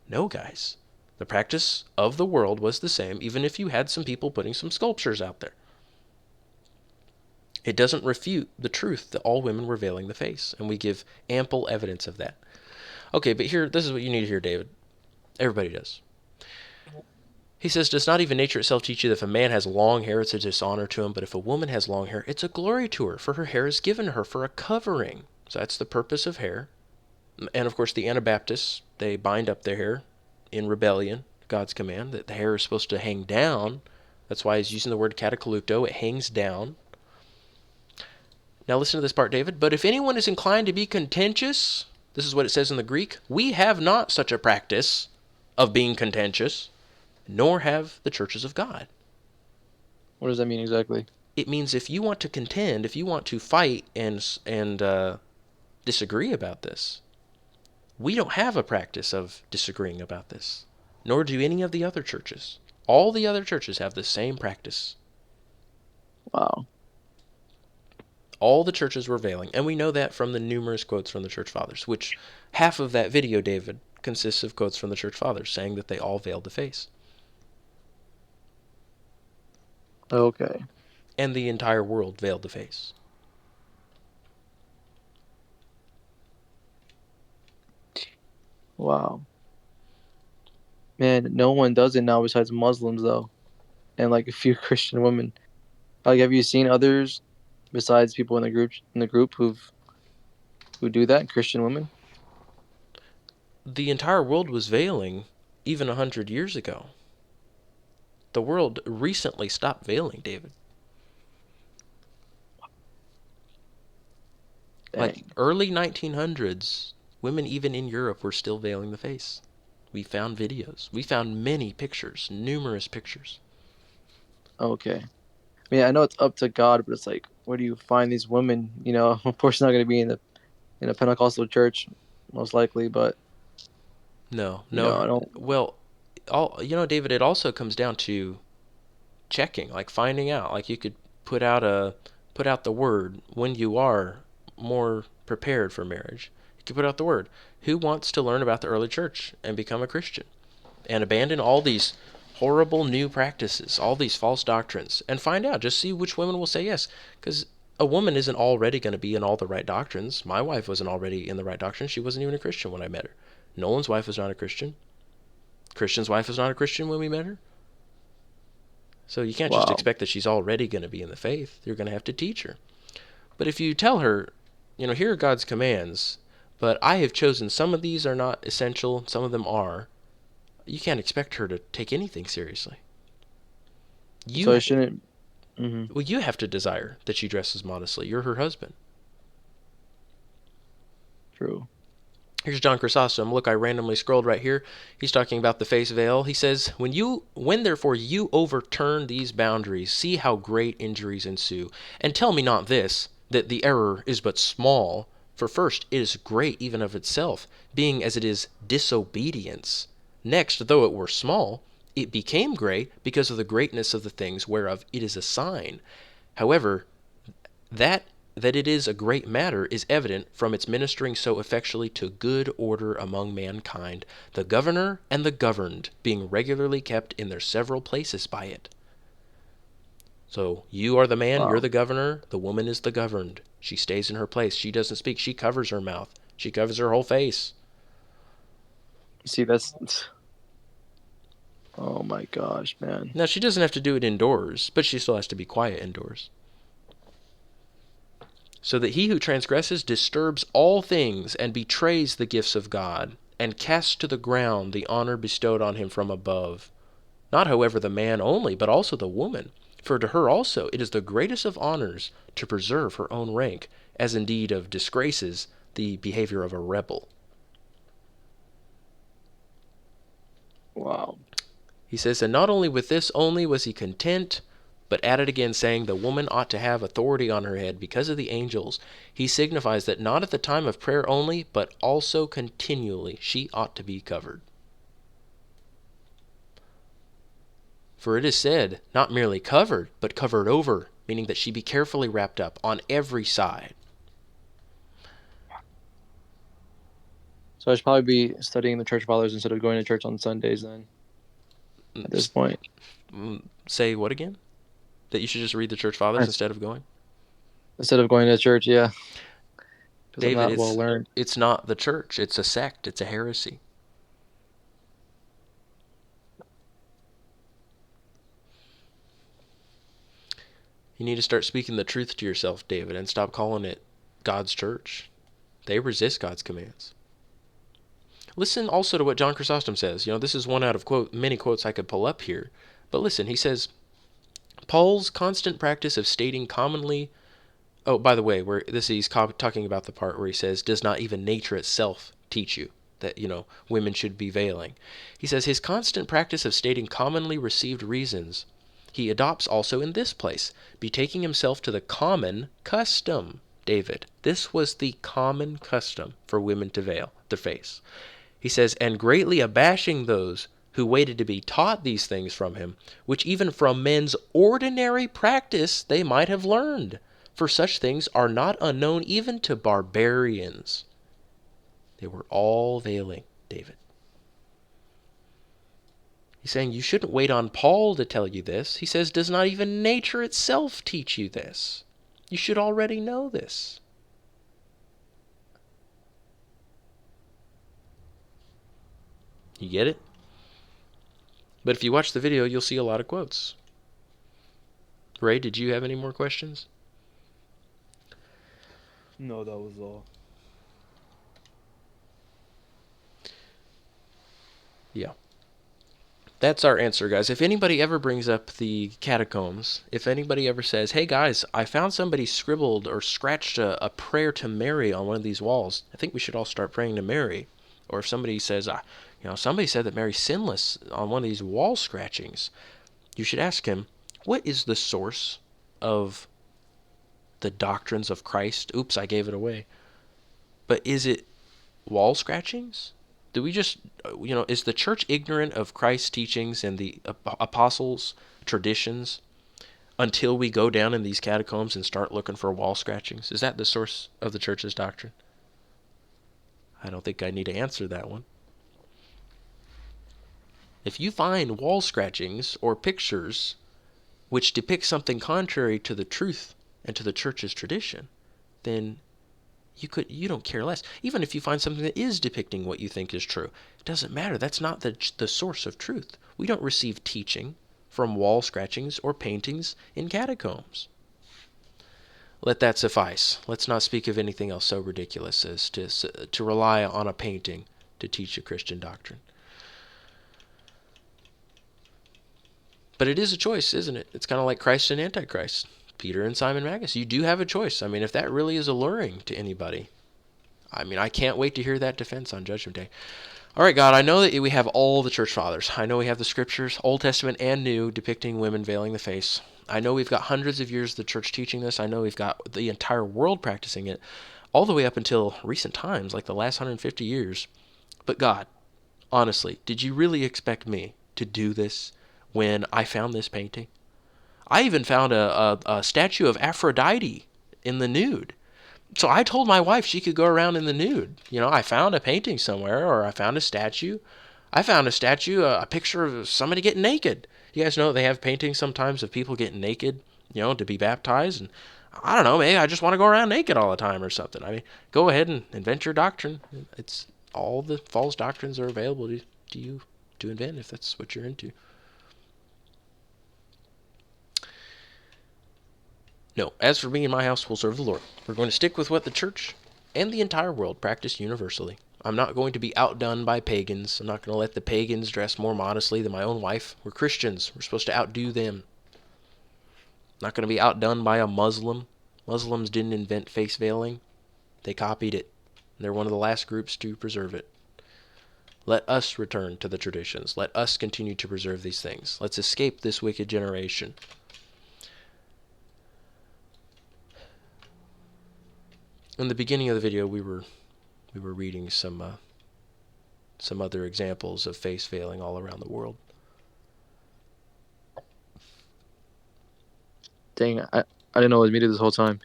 Speaker 1: No, guys. The practice of the world was the same, even if you had some people putting some sculptures out there. It doesn't refute the truth that all women were veiling the face, and we give ample evidence of that. Okay, but here, this is what you need to hear, David. Everybody does. He says, does not even nature itself teach you that if a man has long hair, it's a dishonor to him, but if a woman has long hair, it's a glory to her, for her hair is given to her for a covering. So that's the purpose of hair. And of course, the Anabaptists, they bind up their hair in rebellion, God's command, that the hair is supposed to hang down. That's why he's using the word katakalupto. It hangs down. Now listen to this part, David. But if anyone is inclined to be contentious, this is what it says in the Greek, we have not such a practice of being contentious, nor have the churches of God.
Speaker 6: What does that mean exactly?
Speaker 1: It means if you want to contend, if you want to fight and disagree about this, we don't have a practice of disagreeing about this, nor do any of the other churches. All the other churches have the same practice.
Speaker 6: Wow.
Speaker 1: All the churches were veiling, and we know that from the numerous quotes from the church fathers, which half of that video, David, consists of quotes from the church fathers saying that they all veiled the face.
Speaker 6: Okay.
Speaker 1: And the entire world veiled the face.
Speaker 6: Wow. Man, no one does it now besides Muslims though, and like a few Christian women. Like, have you seen others besides people in the group who do that? Christian women.
Speaker 1: The entire world was veiling even 100 years ago. The world recently stopped veiling, David.
Speaker 6: Dang.
Speaker 1: Like early 1900s, women even in Europe were still veiling the face. We found videos. We found many pictures, numerous pictures.
Speaker 6: Okay. I mean, I know it's up to God, but it's like, where do you find these women? You know, of course, it's not going to be in a Pentecostal church, most likely, but
Speaker 1: No.
Speaker 6: I don't.
Speaker 1: Well, David, it also comes down to checking, like finding out. Like you could put out the word when you are more prepared for marriage. You could put out the word. Who wants to learn about the early church and become a Christian and abandon all these horrible new practices, all these false doctrines, and find out? Just see which women will say yes, because a woman isn't already going to be in all the right doctrines. My wife wasn't already in the right doctrine. She wasn't even a Christian when I met her. Nolan's wife was not a Christian. Christian's wife was not a Christian when we met her. So you can't just
Speaker 6: Wow.
Speaker 1: expect that she's already going to be in the faith. You're going to have to teach her. But if you tell her, here are God's commands, but I have chosen some of these are not essential, some of them are, you can't expect her to take anything seriously.
Speaker 6: So I shouldn't.
Speaker 1: Well, you have to desire that she dresses modestly. You're her husband.
Speaker 6: True.
Speaker 1: Here's John Chrysostom. Look, I randomly scrolled right here. He's talking about the face veil. He says, when therefore you overturn these boundaries, see how great injuries ensue. And tell me not this, that the error is but small. For first, it is great even of itself, being as it is disobedience. Next, though it were small, it became great because of the greatness of the things whereof it is a sign. However, that it is a great matter is evident from its ministering so effectually to good order among mankind, the governor and the governed being regularly kept in their several places by it. So you are the man,
Speaker 6: Wow.
Speaker 1: You're the governor, the woman is the governed. She stays in her place. She doesn't speak. She covers her mouth. She covers her whole face.
Speaker 6: See, that's. Oh my gosh, man.
Speaker 1: Now, she doesn't have to do it indoors, but she still has to be quiet indoors. So that he who transgresses disturbs all things and betrays the gifts of God, and casts to the ground the honor bestowed on him from above. Not, however, the man only, but also the woman. For to her also it is the greatest of honors to preserve her own rank, as indeed of disgraces the behavior of a rebel.
Speaker 6: Wow.
Speaker 1: He says, and not only with this only was he content, but added again, saying, the woman ought to have authority on her head because of the angels. He signifies that not at the time of prayer only, but also continually she ought to be covered. For it is said, not merely covered, but covered over, meaning that she be carefully wrapped up on every side.
Speaker 6: So I should probably be studying the church fathers instead of going to church on Sundays then, at this point.
Speaker 1: Say what again? That you should just read the church fathers instead of going?
Speaker 6: Instead of going to church, yeah. Because I'm
Speaker 1: David,
Speaker 6: not well learned.
Speaker 1: it's not the church. It's a sect. It's a heresy. You need to start speaking the truth to yourself, David, and stop calling it God's church. They resist God's commands. Listen also to what John Chrysostom says. This is one out of many quotes I could pull up here. But listen, he says, Paul's constant practice of stating commonly... Oh, by the way, he's talking about the part where he says, does not even nature itself teach you that, women should be veiling. He says, his constant practice of stating commonly received reasons he adopts also in this place, betaking himself to the common custom. David, this was the common custom for women to veil their face. He says, and greatly abashing those who waited to be taught these things from him, which even from men's ordinary practice they might have learned. For such things are not unknown even to barbarians. They were all veiling, David. He's saying you shouldn't wait on Paul to tell you this. He says, does not even nature itself teach you this? You should already know this. You get it? But if you watch the video, you'll see a lot of quotes. Ray, did you have any more questions?
Speaker 7: No, that was all.
Speaker 1: Yeah. That's our answer, guys. If anybody ever brings up the catacombs, if anybody ever says, hey guys, I found somebody scribbled or scratched a prayer to Mary on one of these walls, I think we should all start praying to Mary. Or if somebody says, somebody said that Mary's sinless on one of these wall scratchings, you should ask him, what is the source of the doctrines of Christ? Oops, I gave it away. But is it wall scratchings? Do we just, is the church ignorant of Christ's teachings and the apostles' traditions until we go down in these catacombs and start looking for wall scratchings? Is that the source of the church's doctrine? I don't think I need to answer that one. If you find wall scratchings or pictures which depict something contrary to the truth and to the church's tradition, then you don't care less. Even if you find something that is depicting what you think is true, it doesn't matter. That's not the source of truth. We don't receive teaching from wall scratchings or paintings in catacombs. Let that suffice. Let's not speak of anything else so ridiculous as to rely on a painting to teach a Christian doctrine. But it is a choice, isn't it? It's kind of like Christ and Antichrist. Peter and Simon Magus. You do have a choice. I mean, if that really is alluring to anybody, I can't wait to hear that defense on Judgment Day. All right, God, I know that we have all the church fathers. I know we have the scriptures, Old Testament and New, depicting women veiling the face. I know we've got hundreds of years of the church teaching this. I know we've got the entire world practicing it, all the way up until recent times, like the last 150 years. But God, honestly, did you really expect me to do this when I found this painting? I even found a statue of Aphrodite in the nude. So I told my wife she could go around in the nude. I found a painting somewhere, or I found a statue. I found a statue, a picture of somebody getting naked. You guys know they have paintings sometimes of people getting naked, to be baptized. And I don't know, maybe I just want to go around naked all the time or something. Go ahead and invent your doctrine. It's all the false doctrines are available to you to invent if that's what you're into. No, as for me and my house, we'll serve the Lord. We're going to stick with what the church and the entire world practice universally. I'm not going to be outdone by pagans. I'm not going to let the pagans dress more modestly than my own wife. We're Christians. We're supposed to outdo them. I'm not going to be outdone by a Muslim. Muslims didn't invent face veiling. They copied it. They're one of the last groups to preserve it. Let us return to the traditions. Let us continue to preserve these things. Let's escape this wicked generation. In the beginning of the video, we were reading some other examples of face veiling all around the world.
Speaker 6: Dang, I didn't know it was muted this whole time.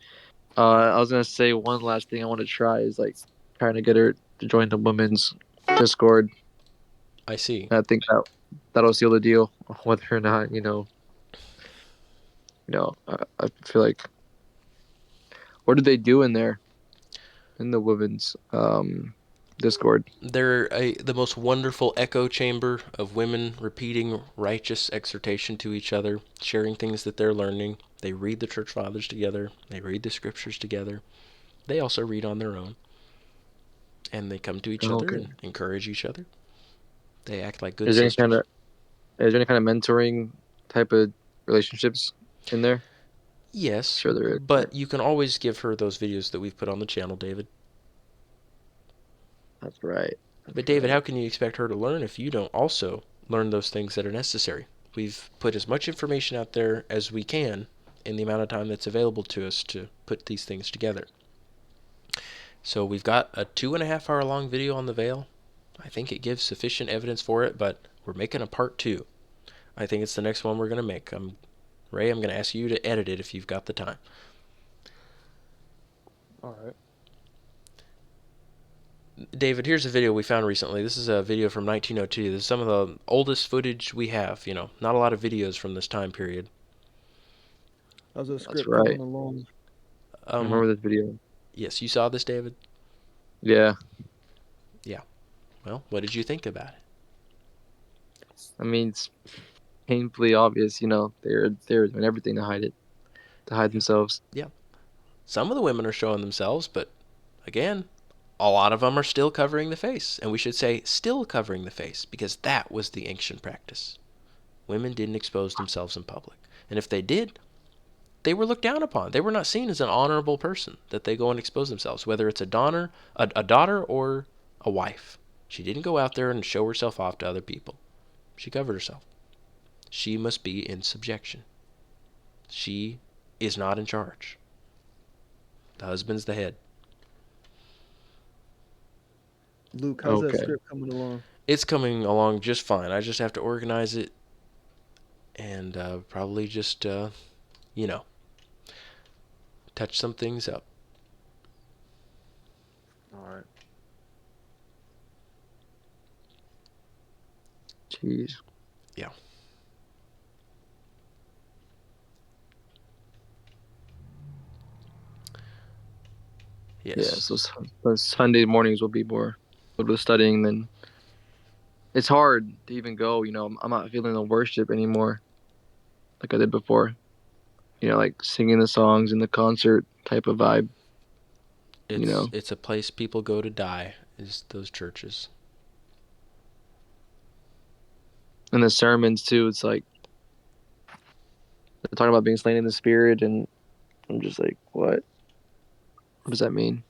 Speaker 6: I was gonna say one last thing I want to try is like trying to get her to join the women's Discord.
Speaker 1: I see.
Speaker 6: I think that'll seal the deal, whether or not I feel like, what do they do in there, in the women's Discord?
Speaker 1: They're the most wonderful echo chamber of women repeating righteous exhortation to each other, sharing things that they're learning. They read the church fathers together. They read the scriptures together. They also read on their own. And they come to each other and encourage each other. They act like good sisters.
Speaker 6: Is there any kind of mentoring type of relationships in there?
Speaker 1: Yes,
Speaker 6: sure there is.
Speaker 1: But you can always give her those videos that we've put on the channel, David.
Speaker 6: That's right.
Speaker 1: But David, how can you expect her to learn if you don't also learn those things that are necessary? We've put as much information out there as we can in the amount of time that's available to us to put these things together. So we've got a 2.5-hour long video on the veil. I think it gives sufficient evidence for it, but we're making a part 2. I think it's the next one we're going to make. Ray, I'm going to ask you to edit it if you've got the time.
Speaker 7: All right.
Speaker 1: David, here's a video we found recently. This is a video from 1902. This is some of the oldest footage we have. Not a lot of videos from this time period.
Speaker 7: How's the script
Speaker 6: right.
Speaker 7: coming along?
Speaker 6: I remember this video.
Speaker 1: Yes, you saw this, David?
Speaker 6: Yeah.
Speaker 1: Yeah. Well, what did you think about it?
Speaker 6: I mean, it's painfully obvious, they're doing everything to hide themselves.
Speaker 1: Yeah. Some of the women are showing themselves, but again, a lot of them are still covering the face. And we should say still covering the face, because that was the ancient practice. Women didn't expose themselves in public. And if they did, they were looked down upon. They were not seen as an honorable person that they go and expose themselves, whether it's a daughter or a wife. She didn't go out there and show herself off to other people. She covered herself. She must be in subjection. She is not in charge. The husband's the head.
Speaker 7: Luke, how's that script coming along?
Speaker 1: It's coming along just fine. I just have to organize it and probably just, touch some things up.
Speaker 7: All right.
Speaker 6: Jeez.
Speaker 1: Yeah. Yes.
Speaker 6: Yeah, so those Sunday mornings will be more a little bit of studying. Then it's hard to even go. I'm not feeling the worship anymore like I did before. Like singing the songs in the concert type of vibe.
Speaker 1: It's a place people go to die, is those churches.
Speaker 6: And the sermons too, it's like they're talking about being slain in the spirit, and I'm just like, what? What does that mean?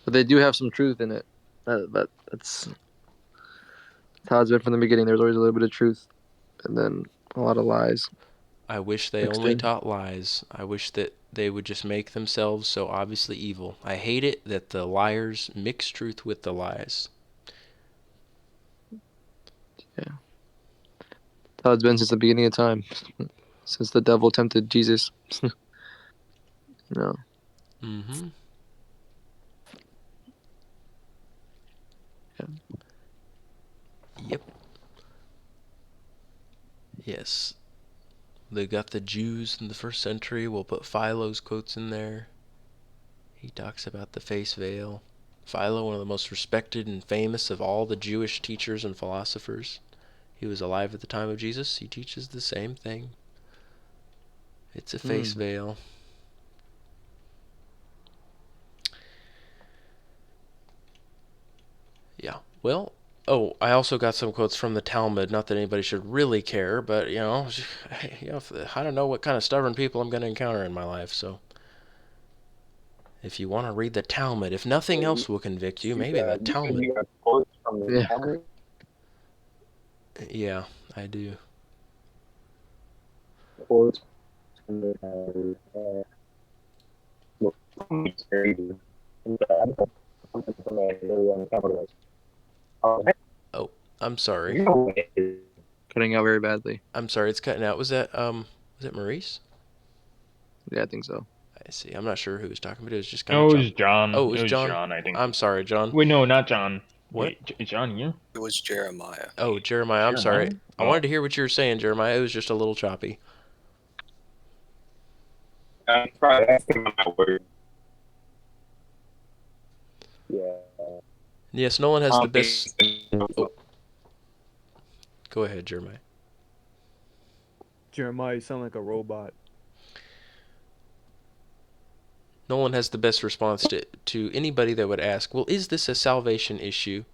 Speaker 6: But they do have some truth in it. That's how it's been from the beginning. There's always a little bit of truth, and then a lot of lies.
Speaker 1: I wish they only taught lies. I wish that they would just make themselves so obviously evil. I hate it that the liars mix truth with the lies.
Speaker 6: Yeah. That's how it's been since the beginning of time. Since the devil tempted Jesus.
Speaker 1: Mm-hmm.
Speaker 6: Yeah.
Speaker 1: Yep. Yes. They got the Jews in the first century. We'll put Philo's quotes in there. He talks about the face veil. Philo, one of the most respected and famous of all the Jewish teachers and philosophers. He was alive at the time of Jesus. He teaches the same thing. It's a face veil. Yeah. Well, I also got some quotes from the Talmud. Not that anybody should really care, but I don't know what kind of stubborn people I'm going to encounter in my life. So If you want to read the Talmud, if nothing else will convict you, maybe the Talmud.
Speaker 2: You got quotes from the
Speaker 6: Yeah.
Speaker 2: Talmud?
Speaker 1: Yeah, I do.
Speaker 2: Quotes from the Talmud. It's very good. Something from a really uncomfortable.
Speaker 1: Oh, I'm sorry.
Speaker 2: You know what it is.
Speaker 6: Cutting out very badly.
Speaker 1: I'm sorry, it's cutting out. Was that Maurice?
Speaker 6: Yeah, I think so.
Speaker 1: I see. I'm not sure who was talking, but it was just kind
Speaker 4: No,
Speaker 1: of
Speaker 4: it was John.
Speaker 1: Oh, it was John?
Speaker 4: John, I think.
Speaker 1: I'm sorry, John.
Speaker 4: Wait, no, not John.
Speaker 1: What?
Speaker 4: Wait, is John here?
Speaker 9: It was Jeremiah.
Speaker 1: Oh, Jeremiah. I'm sorry.
Speaker 4: Jeremiah?
Speaker 1: I wanted to hear what you were saying, Jeremiah. It was just a little choppy.
Speaker 2: I'm probably asking my word. Yeah.
Speaker 1: Yes, Nolan has the best. Oh. Go ahead, Jeremiah.
Speaker 7: Jeremiah, you sound like a robot.
Speaker 1: Nolan has the best response to anybody that would ask, well, is this a salvation issue?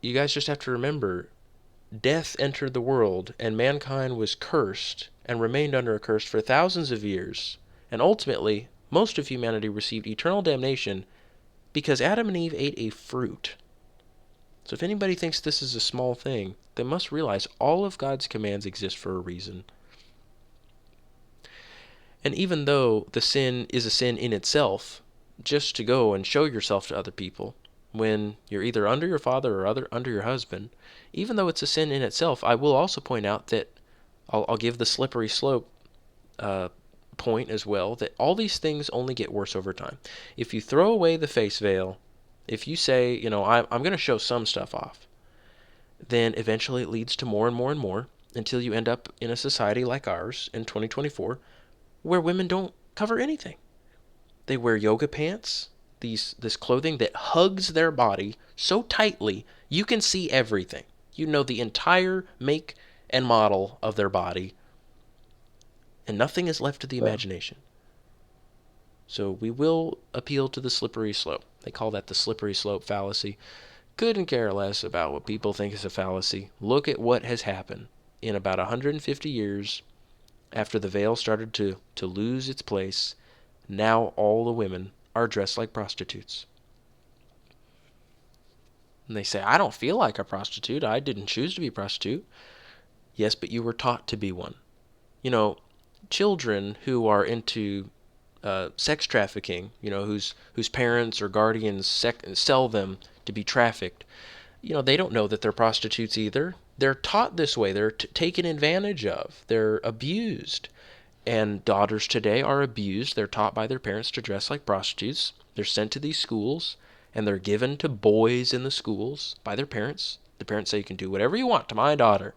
Speaker 1: You guys just have to remember, death entered the world, and mankind was cursed and remained under a curse for thousands of years. And ultimately, most of humanity received eternal damnation because Adam and Eve ate a fruit. So if anybody thinks this is a small thing, they must realize all of God's commands exist for a reason. And even though the sin is a sin in itself, just to go and show yourself to other people when you're either under your father or under your husband, even though it's a sin in itself, I will also point out that I'll give the slippery slope point as well, that all these things only get worse over time. If you throw away the face veil, if you say, I'm going to show some stuff off, then eventually it leads to more and more and more until you end up in a society like ours in 2024 where women don't cover anything. They wear yoga pants, this clothing that hugs their body so tightly you can see everything. You know the entire make and model of their body, and nothing is left to the imagination. So we will appeal to the slippery slope. They call that the slippery slope fallacy. Couldn't care less about what people think is a fallacy. Look at what has happened in about 150 years. After the veil started to lose its place, now all the women are dressed like prostitutes. And they say, I don't feel like a prostitute. I didn't choose to be a prostitute. Yes, but you were taught to be one. Children who are into sex trafficking, whose parents or guardians sell them to be trafficked, they don't know that they're prostitutes either. They're taught this way. They're taken advantage of. They're abused. And daughters today are abused. They're taught by their parents to dress like prostitutes. They're sent to these schools, and they're given to boys in the schools by their parents. The parents say, you can do whatever you want to my daughter.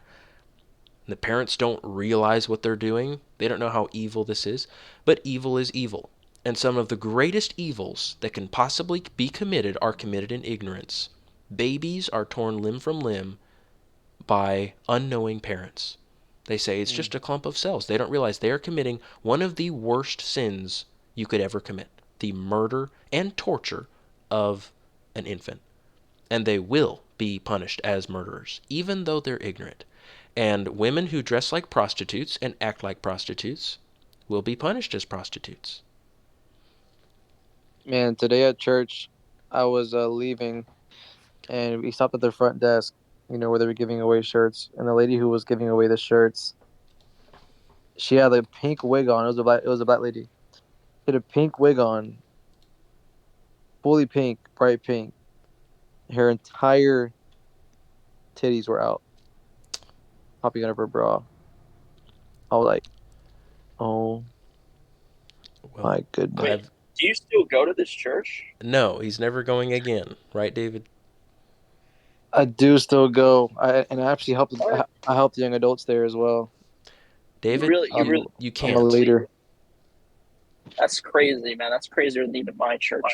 Speaker 1: And the parents don't realize what they're doing. They don't know how evil this is. But evil is evil. And some of the greatest evils that can possibly be committed are committed in ignorance. Babies are torn limb from limb by unknowing parents. They say it's just a clump of cells. They don't realize they are committing one of the worst sins you could ever commit, the murder and torture of an infant. And they will be punished as murderers, even though they're ignorant. And women who dress like prostitutes and act like prostitutes will be punished as prostitutes.
Speaker 6: Man, today at church, I was leaving, and we stopped at the front desk, where they were giving away shirts. And the lady who was giving away the shirts, she had a pink wig on. It was a black lady. She had a pink wig on, fully pink, bright pink. Her entire titties were out, popping out of her bra. I was like, oh my goodness.
Speaker 3: Wait, do you still go to this church?
Speaker 1: No, he's never going again. Right, David?
Speaker 6: I do still go. I actually helped. I helped the young adults there as well.
Speaker 1: David, you can't.
Speaker 6: I'm a leader.
Speaker 3: That's crazy, man. That's crazier than even my church.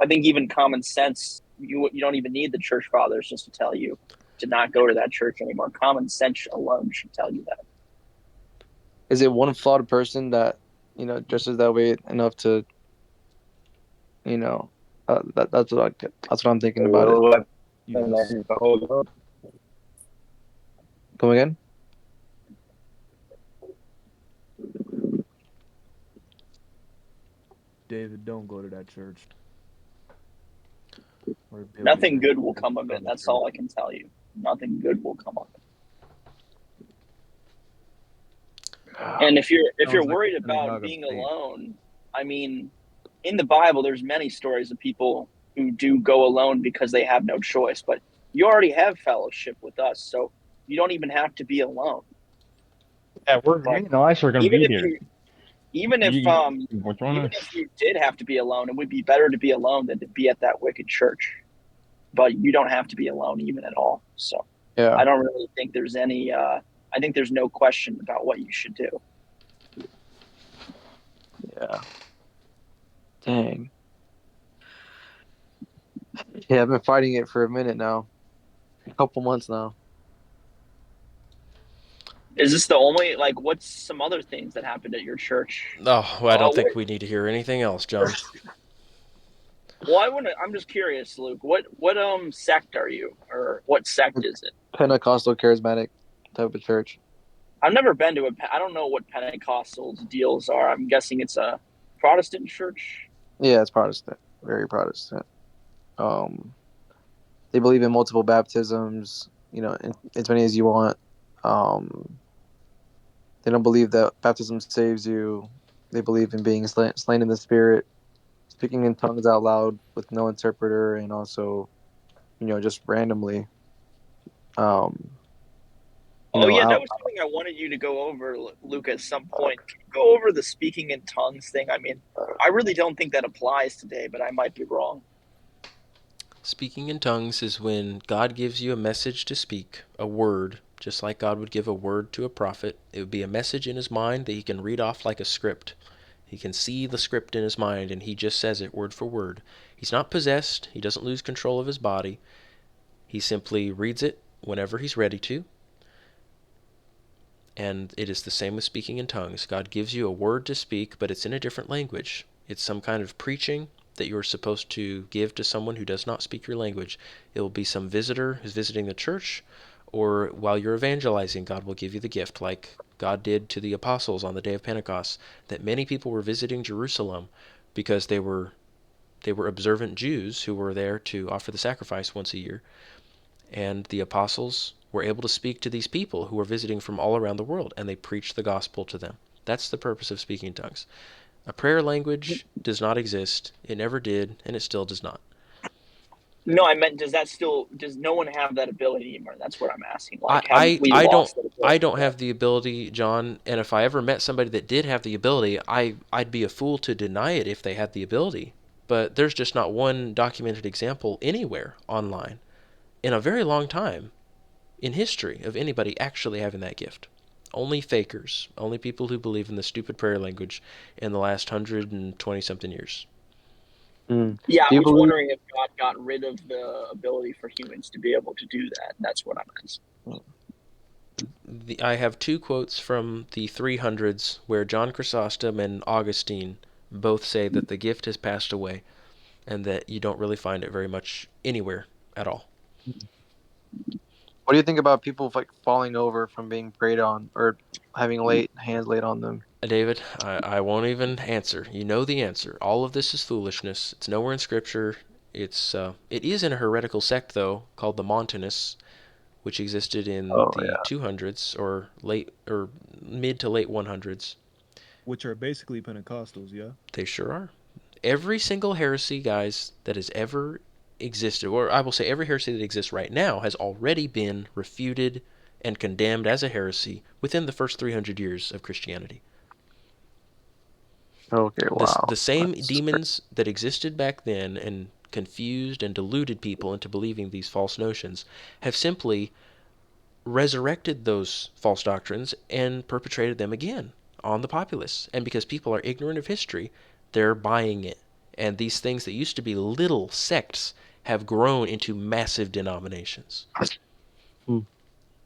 Speaker 3: I think even common sense, you don't even need the church fathers just to tell you to not go to that church anymore. Common sense alone should tell you that.
Speaker 6: Is it one flawed person that dresses that way enough to that's what I'm thinking about it. Come again?
Speaker 7: David, don't go to that church. Or Billy,
Speaker 3: Nothing
Speaker 7: or
Speaker 3: good will
Speaker 7: any
Speaker 3: come of it.
Speaker 7: other
Speaker 3: That's
Speaker 7: church.
Speaker 3: all I can tell you. Nothing good will come of it. And if you're
Speaker 7: Sounds like
Speaker 3: worried
Speaker 7: a
Speaker 3: about
Speaker 7: synagogue of
Speaker 3: being
Speaker 7: Satan.
Speaker 3: alone, I mean, in the Bible, there's many stories of people who do go alone because they have no choice. But you already have fellowship with us, so you don't even have to be alone.
Speaker 4: Yeah, me
Speaker 3: But
Speaker 4: and Elias are gonna
Speaker 3: even
Speaker 4: be
Speaker 3: if
Speaker 4: there.
Speaker 3: you, even if
Speaker 4: Join
Speaker 3: even
Speaker 4: us.
Speaker 3: if you did have to be alone, it would be better to be alone than to be at that wicked church. But you don't have to be alone even at all. So
Speaker 6: Yeah.
Speaker 3: I don't really think there's any. I think there's no question about what you should do.
Speaker 6: Yeah. Dang. Yeah, I've been fighting it for a minute now. A couple months now.
Speaker 3: Is this the only like? What's some other things that happened at your church?
Speaker 1: Oh, well, I don't
Speaker 3: Oh,
Speaker 1: think we need to hear anything else, John.
Speaker 3: well, I want to. I'm just curious, Luke. What sect are you, or what sect is it?
Speaker 6: Pentecostal charismatic type of church.
Speaker 3: I've never been to a. I don't know what Pentecostals deals are. I'm guessing it's a Protestant church.
Speaker 6: Yeah, it's Protestant. Very Protestant. Um, they believe in multiple baptisms, as many as you want. Um, they don't believe that baptism saves you. They believe in being slain in the spirit, speaking in tongues out loud with no interpreter, and also, just randomly. Um,
Speaker 3: Oh yeah, that
Speaker 6: out.
Speaker 3: was something I wanted you to go over, Luke, at some point. Can you go over the speaking in tongues thing? I mean, I really don't think that applies today, but I might be wrong.
Speaker 1: Speaking in tongues is when God gives you a message to speak, a word, just like God would give a word to a prophet. It would be a message in his mind that he can read off like a script. He can see the script in his mind, and he just says it word for word. He's not possessed. He doesn't lose control of his body. He simply reads it whenever he's ready to. And it is the same with speaking in tongues. God gives you a word to speak, but it's in a different language. It's some kind of preaching that you're supposed to give to someone who does not speak your language. It will be some visitor who's visiting the church, or while you're evangelizing, God will give you the gift, like God did to the apostles on the day of Pentecost, that many people were visiting Jerusalem because they were observant Jews who were there to offer the sacrifice once a year. And the apostles were able to speak to these people who were visiting from all around the world, and they preached the gospel to them. That's the purpose of speaking in tongues. A prayer language does not exist. It never did, and it still does not.
Speaker 3: No, I meant does no one have that ability anymore? That's what I'm asking.
Speaker 1: I,
Speaker 3: Like, have
Speaker 1: I,
Speaker 3: we
Speaker 1: I don't
Speaker 3: lost that
Speaker 1: I
Speaker 3: ability?
Speaker 1: don't have the ability, John, and if I ever met somebody that did have the ability, I'd be a fool to deny it if they had the ability. But there's just not one documented example anywhere online in a very long time in history of anybody actually having that gift. Only fakers, only people who believe in the stupid prayer language in the last 120 something years.
Speaker 6: Mm.
Speaker 3: Yeah,
Speaker 6: Do
Speaker 3: I
Speaker 6: you
Speaker 3: was
Speaker 6: believe?
Speaker 3: wondering if God got rid of the ability for humans to be able to do that. That's what I'm asking.
Speaker 1: I have two quotes from the 300s where John Chrysostom and Augustine both say that the gift has passed away and that you don't really find it very much anywhere at all.
Speaker 6: What do you think about people like falling over from being prayed on or having hands laid on them?
Speaker 1: David, I won't even answer. You know the answer. All of this is foolishness. It's nowhere in Scripture. It is in a heretical sect though called the Montanists, which existed in
Speaker 6: Oh
Speaker 1: the
Speaker 6: yeah.
Speaker 1: 200s or mid to late 100s.
Speaker 7: Which are basically Pentecostals, yeah?
Speaker 1: They sure are. Every single heresy, guys, that has ever existed, or I will say every heresy that exists right now, has already been refuted and condemned as a heresy within the first 300 years of Christianity.
Speaker 6: Okay.
Speaker 1: The
Speaker 6: Wow.
Speaker 1: same
Speaker 6: That's
Speaker 1: demons that existed back then and confused and deluded people into believing these false notions have simply resurrected those false doctrines and perpetrated them again on the populace. And because people are ignorant of history, they're buying it. And these things that used to be little sects have grown into massive denominations.
Speaker 6: Hmm.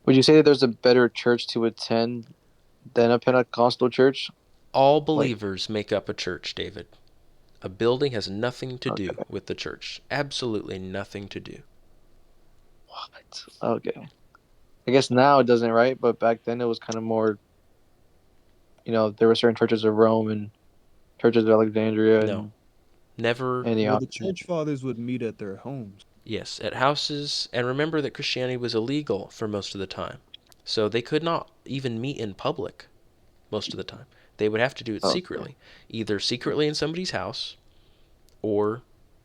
Speaker 6: Would you say that there's a better church to attend than a Pentecostal church?
Speaker 1: All
Speaker 6: Like,
Speaker 1: believers make up a church, David. A building has nothing to do
Speaker 6: okay,
Speaker 1: with the church. Absolutely nothing to do.
Speaker 6: what? Okay. I guess now it doesn't, right? But back then it was kind of more. There were certain churches of Rome and churches of Alexandria
Speaker 1: No.
Speaker 6: and
Speaker 1: Never.
Speaker 6: any
Speaker 7: Well, the
Speaker 6: option.
Speaker 7: church fathers would meet at their homes.
Speaker 1: Yes, at houses. And remember that Christianity was illegal for most of the time. So they could not even meet in public most of the time. They would have to do it
Speaker 6: Okay.
Speaker 1: secretly, either secretly in somebody's house, or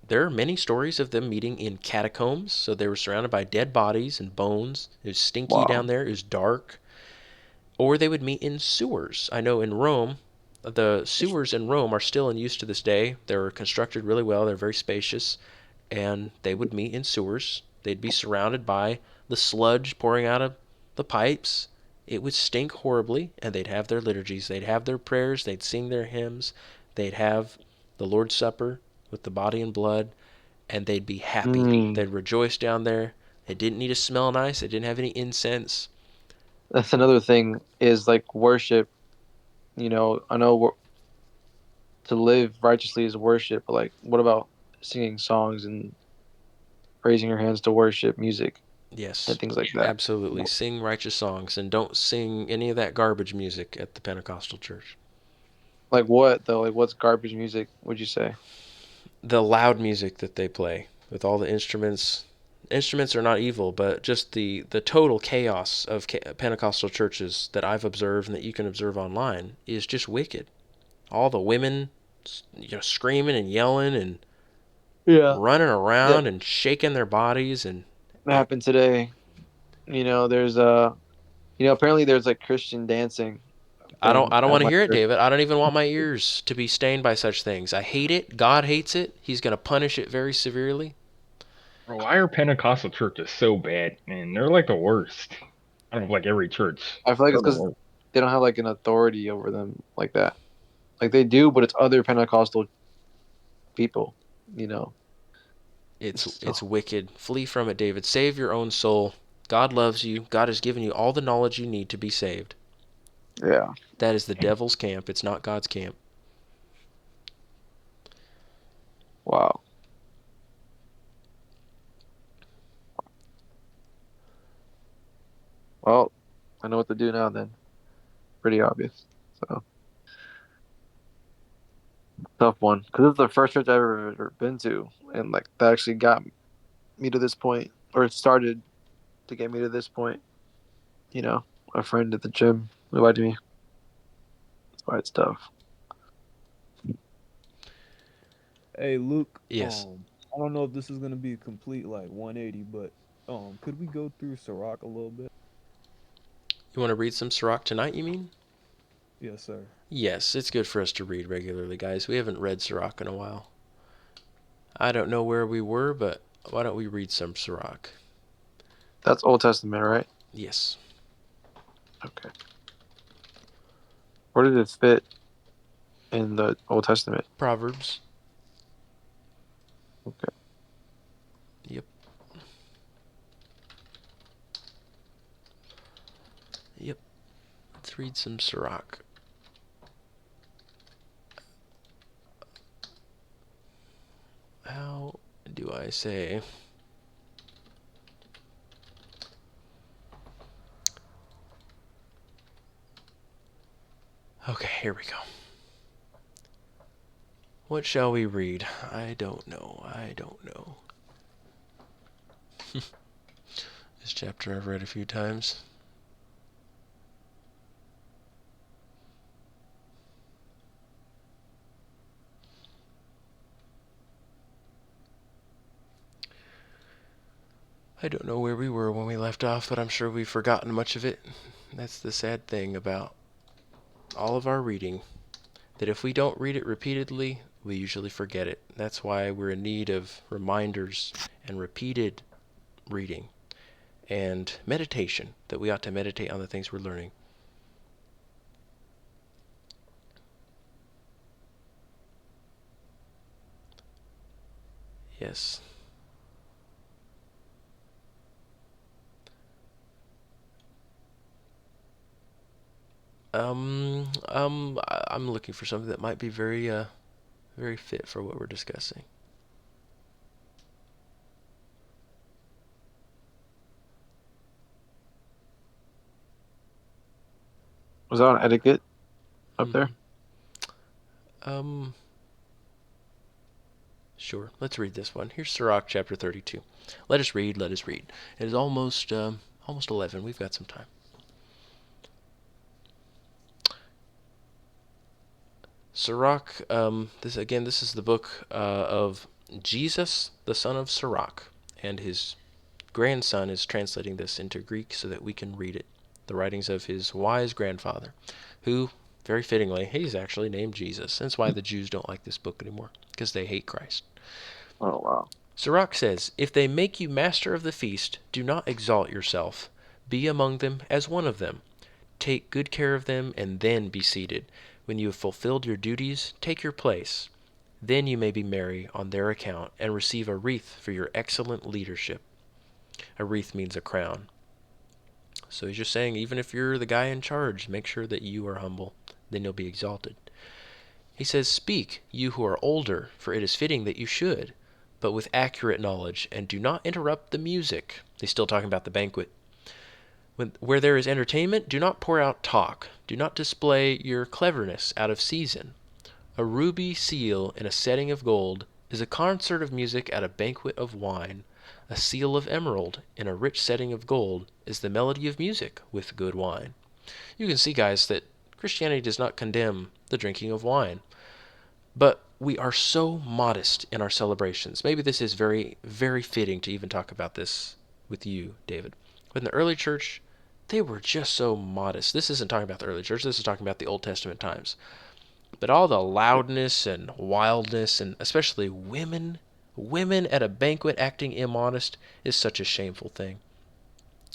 Speaker 1: there are many stories of them meeting in catacombs. So they were surrounded by dead bodies and bones. It was stinky
Speaker 6: Wow.
Speaker 1: down there. It was dark. Or they would meet in sewers. I know in Rome, the sewers in Rome are still in use to this day. They were constructed really well. They're very spacious. And they would meet in sewers. They'd be surrounded by the sludge pouring out of the pipes. It would stink horribly, and they'd have their liturgies. They'd have their prayers. They'd sing their hymns. They'd have the Lord's Supper with the body and blood, and they'd be happy. They'd rejoice down there. They didn't need to smell nice. They didn't have any incense.
Speaker 6: That's another thing is like worship. You know, I know to live righteously is worship, but like, what about singing songs and raising your hands to worship music
Speaker 1: Yes,
Speaker 6: and things like that?
Speaker 1: absolutely. Sing righteous songs, and don't sing any of that garbage music at the Pentecostal church.
Speaker 6: Like what though? Like what's garbage music? Would you say?
Speaker 1: The loud music that they play with all the instruments. Instruments are not evil, but just the total chaos of Pentecostal churches that I've observed and that you can observe online is just wicked. All the women, screaming and yelling and
Speaker 6: Yeah.
Speaker 1: running
Speaker 6: That,
Speaker 1: around and shaking their bodies and
Speaker 6: that happened today. You know, there's apparently there's like Christian dancing
Speaker 1: I don't
Speaker 6: thing
Speaker 1: want
Speaker 6: at
Speaker 1: to
Speaker 6: my
Speaker 1: hear it,
Speaker 6: church.
Speaker 1: David. I don't even want my ears to be stained by such things. I hate it. God hates it. He's going to punish it very severely.
Speaker 4: Bro, why are Pentecostal churches so bad? Man, they're like the worst. I don't know, like every church.
Speaker 6: I feel like
Speaker 4: They're
Speaker 6: it's
Speaker 4: the
Speaker 6: because
Speaker 4: worst.
Speaker 6: they don't have like an authority over them like that. Like they do, but it's other Pentecostal people. You know.
Speaker 1: It's
Speaker 6: So,
Speaker 1: wicked. Flee from it, David. Save your own soul. God loves you. God has given you all the knowledge you need to be saved.
Speaker 6: yeah.
Speaker 1: That is the devil's camp. It's not God's camp.
Speaker 6: Wow. Well, I know what to do now. Then, pretty obvious. So tough one because it's the first church I've ever been to, and like that actually got me to this point, or it started to get me to this point. You know, a friend at the gym invited me. That's why it's tough.
Speaker 7: Hey, Luke.
Speaker 1: Yes.
Speaker 7: I don't know if this is gonna be a complete like 180, but could we go through Sirach a little bit?
Speaker 1: You want to read some Sirach tonight, you mean?
Speaker 7: Yes, sir.
Speaker 1: Yes, it's good for us to read regularly, guys. We haven't read Sirach in a while. I don't know where we were, but why don't we read some Sirach?
Speaker 6: That's Old Testament, right?
Speaker 1: Yes.
Speaker 6: Okay. Where did it fit in the Old Testament?
Speaker 1: Proverbs.
Speaker 6: Okay.
Speaker 1: Yep. Yep. Let's read some Sirach. How do I say? Okay, here we go. What shall we read? I don't know. This chapter I've read a few times. I don't know where we were when we left off, but I'm sure we've forgotten much of it. That's the sad thing about all of our reading, that if we don't read it repeatedly, we usually forget it. That's why we're in need of reminders and repeated reading and meditation, that we ought to meditate on the things we're learning. Yes. I'm looking for something that might be very fit for what we're discussing.
Speaker 6: Was that on etiquette up there?
Speaker 1: Um, Sure. Let's read this one. Here's Sirach chapter 32. Let us read. Let us read. It is almost 11. We've got some time. Sirach. This is the book of Jesus, the son of Sirach, and his grandson is translating this into Greek so that we can read it. The writings of his wise grandfather, who, very fittingly, he's actually named Jesus. That's why the Jews don't like this book anymore, because they hate Christ.
Speaker 2: Oh, wow.
Speaker 1: Sirach says, "If they make you master of the feast, do not exalt yourself. Be among them as one of them. Take good care of them, and then be seated. When you have fulfilled your duties, take your place. Then you may be merry on their account and receive a wreath for your excellent leadership." A wreath means a crown. So he's just saying, even if you're the guy in charge, make sure that you are humble. Then you'll be exalted. He says, "Speak, you who are older, for it is fitting that you should, but with accurate knowledge, and do not interrupt the music." He's still talking about the banquet. Where there is entertainment, do not pour out talk. Do not display your cleverness out of season. A ruby seal in a setting of gold is a concert of music at a banquet of wine. A seal of emerald in a rich setting of gold is the melody of music with good wine. You can see, guys, that Christianity does not condemn the drinking of wine. But we are so modest in our celebrations. Maybe this is very, very fitting to even talk about this with you, David. But in the early church, they were just so modest. This isn't talking about the early church. This is talking about the Old Testament times. But all the loudness and wildness, and especially women at a banquet acting immodest, is such a shameful thing.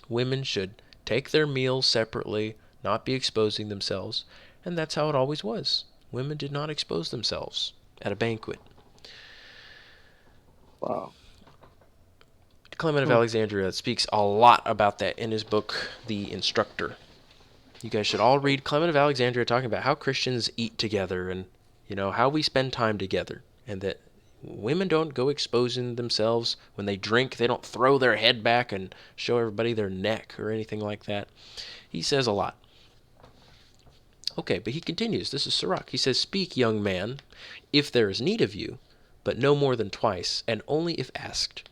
Speaker 1: Women should take their meals separately, not be exposing themselves, and that's how it always was. Women did not expose themselves at a banquet.
Speaker 2: Wow.
Speaker 1: Clement of Alexandria speaks a lot about that in his book, The Instructor. You guys should all read Clement of Alexandria talking about how Christians eat together and, how we spend time together, and that women don't go exposing themselves when they drink. They don't throw their head back and show everybody their neck or anything like that. He says a lot. Okay, but he continues. This is Sirach. He says, "Speak, young man, if there is need of you, but no more than twice, and only if asked.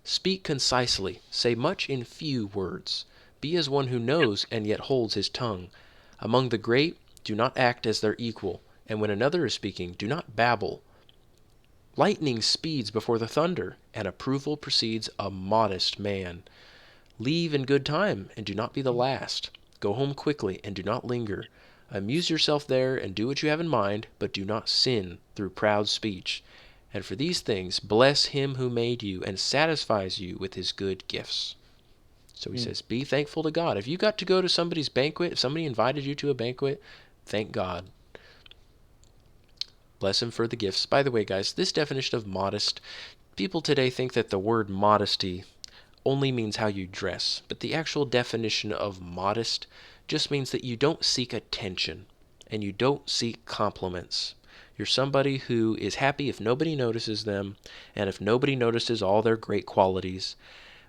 Speaker 1: Speak concisely, say much in few words. Be as one who knows and yet holds his tongue. Among the great, do not act as their equal, and when another is speaking, do not babble. Lightning speeds before the thunder, and approval precedes a modest man. Leave in good time, and do not be the last. Go home quickly, and do not linger. Amuse yourself there, and do what you have in mind, but do not sin through proud speech. And for these things, bless him who made you and satisfies you with his good gifts." So he says, be thankful to God. If you got to go to somebody's banquet, if somebody invited you to a banquet, thank God. Bless him for the gifts. By the way, guys, this definition of modest, people today think that the word modesty only means how you dress. But the actual definition of modest just means that you don't seek attention and you don't seek compliments. You're somebody who is happy if nobody notices them and if nobody notices all their great qualities,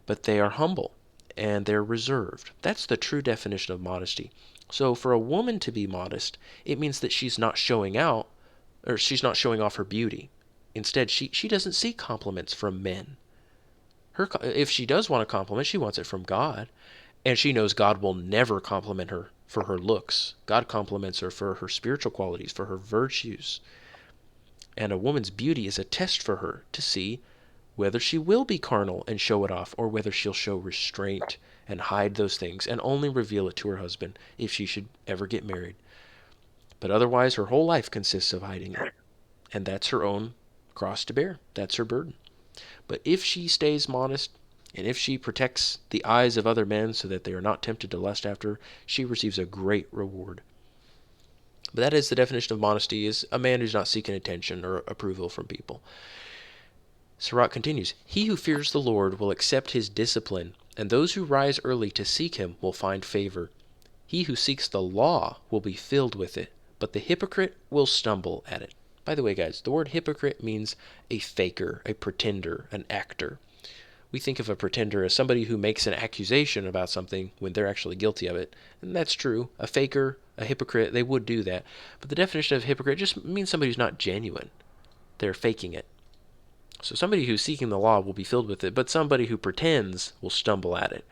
Speaker 1: but they are humble and they're reserved. That's the true definition of modesty. So for a woman to be modest, it means that she's not showing out, or she's not showing off her beauty. Instead, she doesn't seek compliments from men. If she does want a compliment, she wants it from God, and she knows God will never compliment her for her looks. God compliments her for her spiritual qualities, for her virtues. And a woman's beauty is a test for her to see whether she will be carnal and show it off, or whether she'll show restraint and hide those things and only reveal it to her husband if she should ever get married. But otherwise, her whole life consists of hiding it. And that's her own cross to bear. That's her burden. But if she stays modest, and if she protects the eyes of other men so that they are not tempted to lust after her, she receives a great reward. But that is the definition of modesty, is a man who's not seeking attention or approval from people. Sirach continues, "He who fears the Lord will accept his discipline, and those who rise early to seek him will find favor. He who seeks the law will be filled with it, but the hypocrite will stumble at it." By the way, guys, the word hypocrite means a faker, a pretender, an actor. We think of a pretender as somebody who makes an accusation about something when they're actually guilty of it. And that's true. A faker, a hypocrite, they would do that. But the definition of hypocrite just means somebody who's not genuine. They're faking it. So somebody who's seeking the law will be filled with it, but somebody who pretends will stumble at it.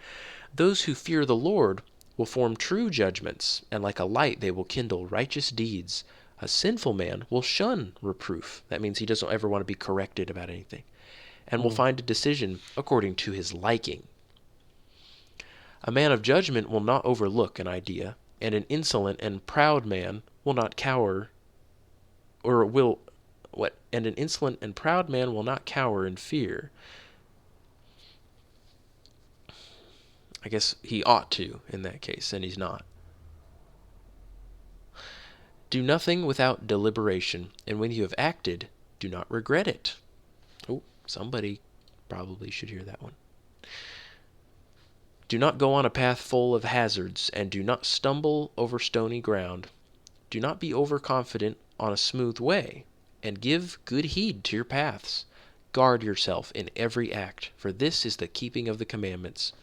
Speaker 1: Those who fear the Lord will form true judgments, and like a light they will kindle righteous deeds. A sinful man will shun reproof. That means he doesn't ever want to be corrected about anything, and will find a decision according to his liking. A man of judgment will not overlook an idea, and an insolent and proud man will not cower, or will, what? And an insolent and proud man will not cower in fear. I guess he ought to in that case, and he's not. Do nothing without deliberation, and when you have acted, do not regret it. Oh, somebody probably should hear that one. Do not go on a path full of hazards, and do not stumble over stony ground. Do not be overconfident on a smooth way, and give good heed to your paths. Guard yourself in every act, for this is the keeping of the commandments.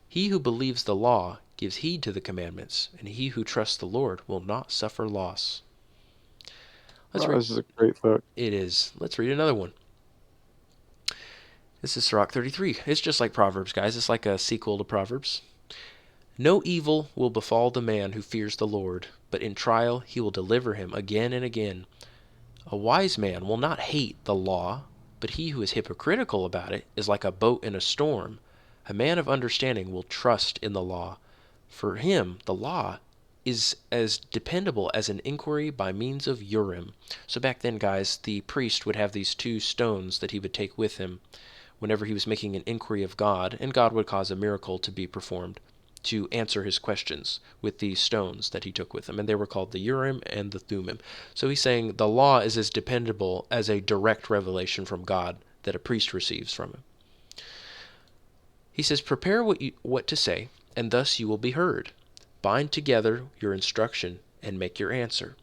Speaker 1: He who believes the law gives heed to the commandments, and he who trusts the Lord will not suffer loss.
Speaker 6: This is a great book.
Speaker 1: It is. Let's read another one. This is Sirach 33. It's just like Proverbs, guys. It's like a sequel to Proverbs. No evil will befall the man who fears the Lord, but in trial he will deliver him again and again. A wise man will not hate the law, but he who is hypocritical about it is like a boat in a storm. A man of understanding will trust in the law. For him, the law is as dependable as an inquiry by means of Urim. So back then, guys, the priest would have these two stones that he would take with him whenever he was making an inquiry of God, and God would cause a miracle to be performed to answer his questions with these stones that he took with him, and they were called the Urim and the Thummim. So he's saying the law is as dependable as a direct revelation from God that a priest receives from him. He says, prepare what to say, and thus you will be heard. Bind together your instruction and make your answer.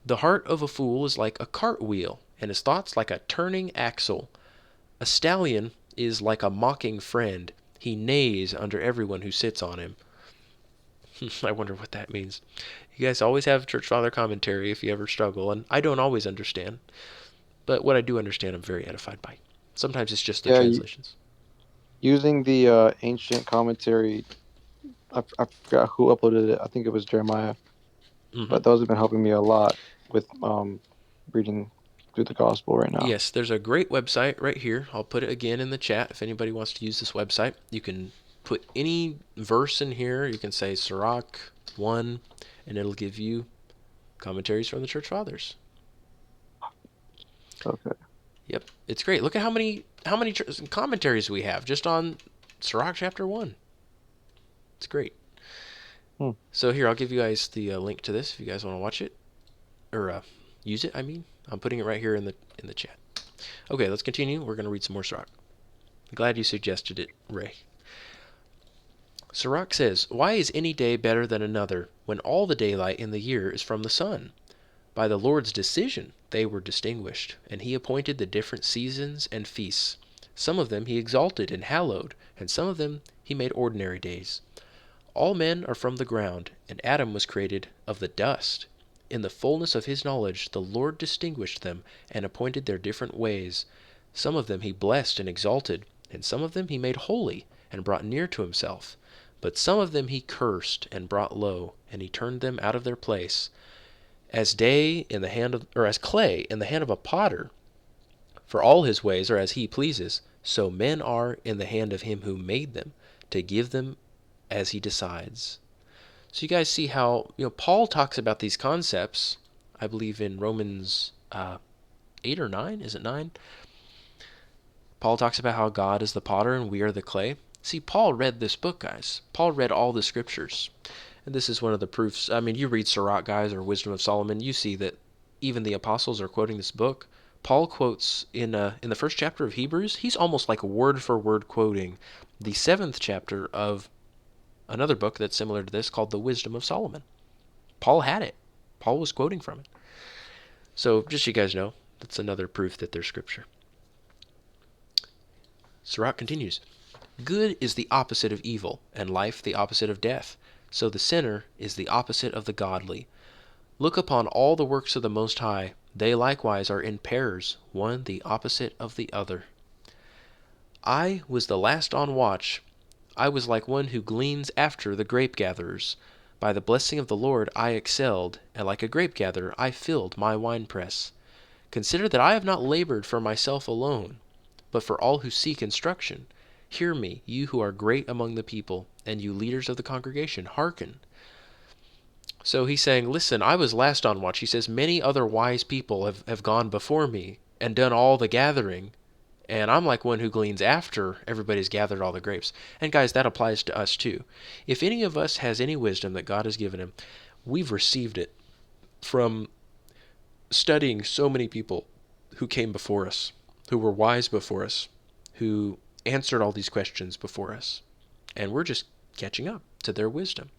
Speaker 1: The heart of a fool is like a cartwheel, and his thoughts like a turning axle. A stallion is like a mocking friend. He neighs under everyone who sits on him. I wonder what that means. You guys always have Church Father commentary if you ever struggle, and I don't always understand. But what I do understand, I'm very edified by. Sometimes it's just the translations.
Speaker 6: Using the ancient commentary, I forgot who uploaded it. I think it was Jeremiah. But those have been helping me a lot with reading through the gospel right now.
Speaker 1: Yes, there's a great website right here. I'll put it again in the chat if anybody wants to use this website. You can put any verse in here. You can say Sirach 1, and it'll give you commentaries from the Church Fathers.
Speaker 6: Okay.
Speaker 1: Yep, it's great. Look at how many commentaries we have just on Sirach chapter 1. It's great. So here, I'll give you guys the link to this if you guys want to watch it or use it. I mean, I'm putting it right here in the chat. Okay, let's continue. We're going to read some more Sirach. I'm glad you suggested it, Ray. Sirach says, "Why is any day better than another when all the daylight in the year is from the sun? By the Lord's decision they were distinguished, and he appointed the different seasons and feasts. Some of them he exalted and hallowed, and some of them he made ordinary days. All men are from the ground, and Adam was created of the dust. In the fullness of his knowledge the Lord distinguished them and appointed their different ways. Some of them he blessed and exalted, and some of them he made holy and brought near to himself. But some of them he cursed and brought low, and he turned them out of their place. As clay in the hand of a potter, for all his ways are as he pleases, so men are in the hand of him who made them, to give them as he decides." So you guys see how Paul talks about these concepts, I believe in Romans 8 or 9, is it 9? Paul talks about how God is the potter and we are the clay. See, Paul read this book, guys. Paul read all the scriptures. And this is one of the proofs. I mean, you read Sirach, guys, or Wisdom of Solomon, you see that even the apostles are quoting this book. Paul quotes in the first chapter of Hebrews, he's almost like word for word quoting the 7th chapter of another book that's similar to this called the Wisdom of Solomon. Paul had it. Paul was quoting from it. So just so you guys know, that's another proof that they're scripture. Sirach continues, "Good is the opposite of evil, and life the opposite of death. So the sinner is the opposite of the godly. Look upon all the works of the Most High, They likewise are in pairs, one the opposite of the other. I was the last on watch. I was like one who gleans after the grape gatherers. By the blessing of the Lord I excelled, and like a grape gatherer I filled my winepress. Consider that I have not labored for myself alone, but for all who seek instruction. Hear me, you who are great among the people, and you leaders of the congregation, hearken. So he's saying, listen, I was last on watch. He says, many other wise people have gone before me and done all the gathering, and I'm like one who gleans after everybody's gathered all the grapes. And guys, that applies to us too. If any of us has any wisdom that God has given him, we've received it from studying so many people who came before us, who were wise before us, who answered all these questions before us. And we're just catching up to their wisdom.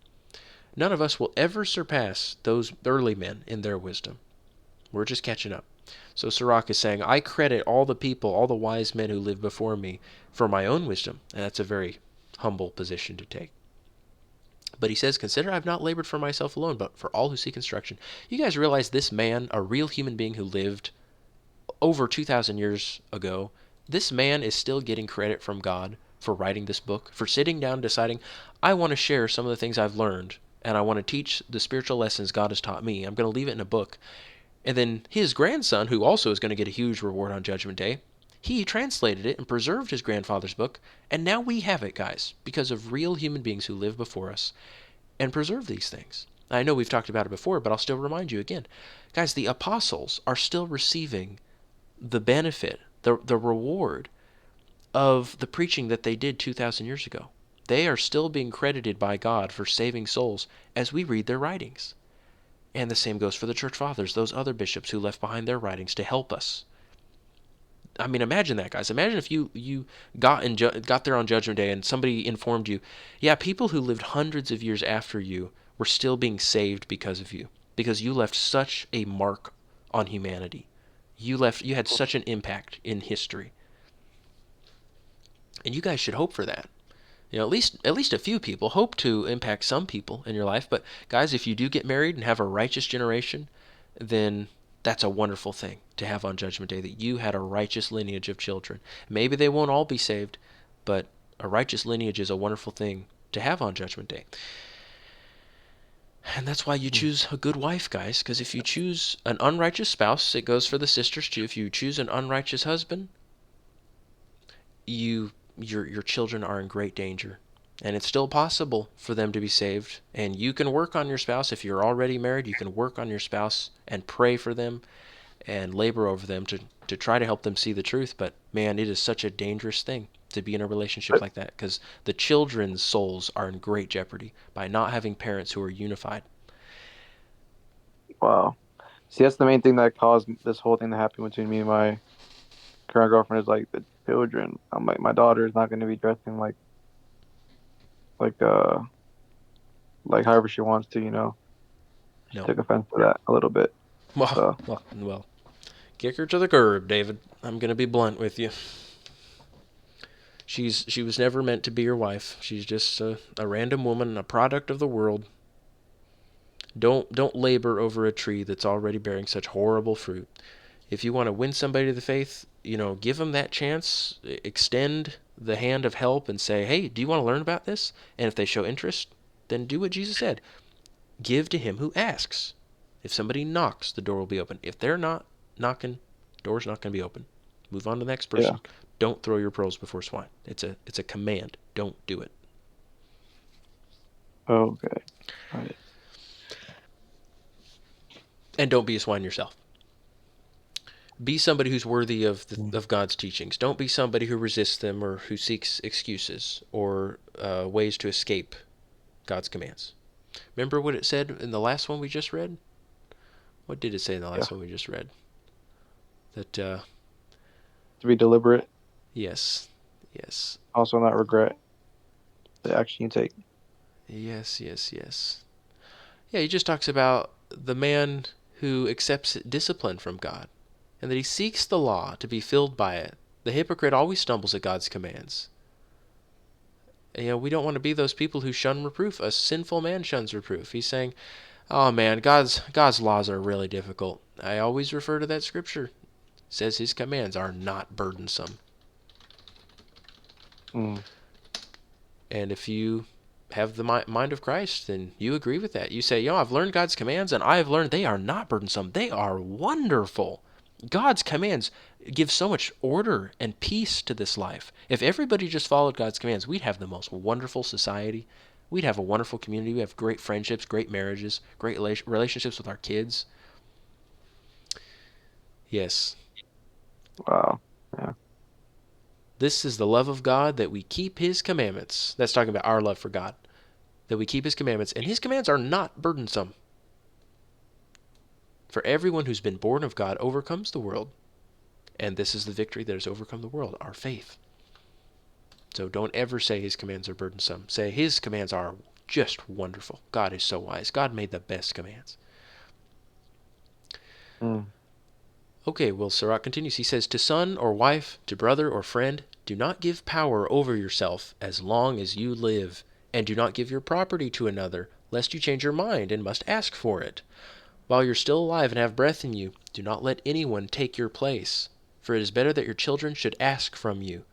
Speaker 1: None of us will ever surpass those early men in their wisdom. We're just catching up. So Sirach is saying, I credit all the people, all the wise men who lived before me for my own wisdom. And that's a very humble position to take. But he says, consider I've not labored for myself alone, but for all who seek instruction. You guys realize this man, a real human being who lived over 2,000 years ago, this man is still getting credit from God for writing this book, for sitting down deciding, I want to share some of the things I've learned, and I want to teach the spiritual lessons God has taught me. I'm going to leave it in a book. And then his grandson, who also is going to get a huge reward on Judgment Day, he translated it and preserved his grandfather's book, and now we have it, guys, because of real human beings who lived before us and preserve these things. I know we've talked about it before, but I'll still remind you again. Guys, the apostles are still receiving the benefit, the reward of the preaching that they did 2,000 years ago. They are still being credited by God for saving souls as we read their writings. And the same goes for the church fathers, those other bishops who left behind their writings to help us. I mean, imagine that, guys. Imagine if you got there on Judgment Day and somebody informed you, yeah, people who lived hundreds of years after you were still being saved because of you, because you left such a mark on humanity. You had such an impact in history. And you guys should hope for that. You know, at least a few people. Hope to impact some people in your life. But guys, if you do get married and have a righteous generation, then that's a wonderful thing to have on Judgment Day, that you had a righteous lineage of children. Maybe they won't all be saved, but a righteous lineage is a wonderful thing to have on Judgment Day. And that's why you choose a good wife, guys, because if you choose an unrighteous spouse, it goes for the sisters too. If you choose an unrighteous husband, your children are in great danger. And it's still possible for them to be saved. And you can work on your spouse. If you're already married, you can work on your spouse and pray for them and labor over them to try to help them see the truth. But man, it is such a dangerous thing to be in a relationship like that, because the children's souls are in great jeopardy by not having parents who are unified.
Speaker 6: Wow. See, that's the main thing that caused this whole thing to happen between me and my current girlfriend, is like the children. I'm like, my daughter is not going to be dressing like however she wants to, you know. She
Speaker 1: No.
Speaker 6: took offense to that a little bit.
Speaker 1: Well, kick her to the curb, David. I'm going to be blunt with you. She was never meant to be your wife. She's just a random woman, a product of the world. Don't labor over a tree that's already bearing such horrible fruit. If you want to win somebody to the faith, you know, give them that chance. Extend the hand of help and say, hey, do you want to learn about this? And if they show interest, then do what Jesus said. Give to him who asks. If somebody knocks, the door will be open. If they're not knocking, door's not going to be open. Move on to the next person. Yeah. Don't throw your pearls before swine. It's a command. Don't do it.
Speaker 6: Okay. All right.
Speaker 1: And don't be a swine yourself. Be somebody who's worthy of God's teachings. Don't be somebody who resists them or who seeks excuses or ways to escape God's commands. Remember what it said in the last one we just read? What did it say in the last one we just read? That
Speaker 6: to be deliberate.
Speaker 1: Yes.
Speaker 6: Also not regret the action you take.
Speaker 1: Yes. Yeah, he just talks about the man who accepts discipline from God, and that he seeks the law to be filled by it. The hypocrite always stumbles at God's commands. And, you know, we don't want to be those people who shun reproof. A sinful man shuns reproof. He's saying, Oh man, God's laws are really difficult. I always refer to that scripture. It says his commands are not burdensome.
Speaker 6: Mm.
Speaker 1: And if you have the mind of Christ, then you agree with that. You say, I've learned God's commands, and I have learned they are not burdensome. They are wonderful. God's commands give so much order and peace to this life. If everybody just followed God's commands, we'd have the most wonderful society. We'd have a wonderful community. We have great friendships, great marriages, great relationships with our kids. Yes.
Speaker 6: Wow.
Speaker 1: This is the love of God, that we keep his commandments. That's talking about our love for God. That we keep his commandments, and his commands are not burdensome. For everyone who's been born of God overcomes the world. And this is the victory that has overcome the world, our faith. So don't ever say his commands are burdensome. Say his commands are just wonderful. God is so wise. God made the best commands.
Speaker 6: Mm.
Speaker 1: Okay, well, Sirach continues. He says, to son or wife, to brother or friend, do not give power over yourself as long as you live, and do not give your property to another, lest you change your mind and must ask for it. While you're still alive and have breath in you, do not let anyone take your place, for it is better that your children should ask from you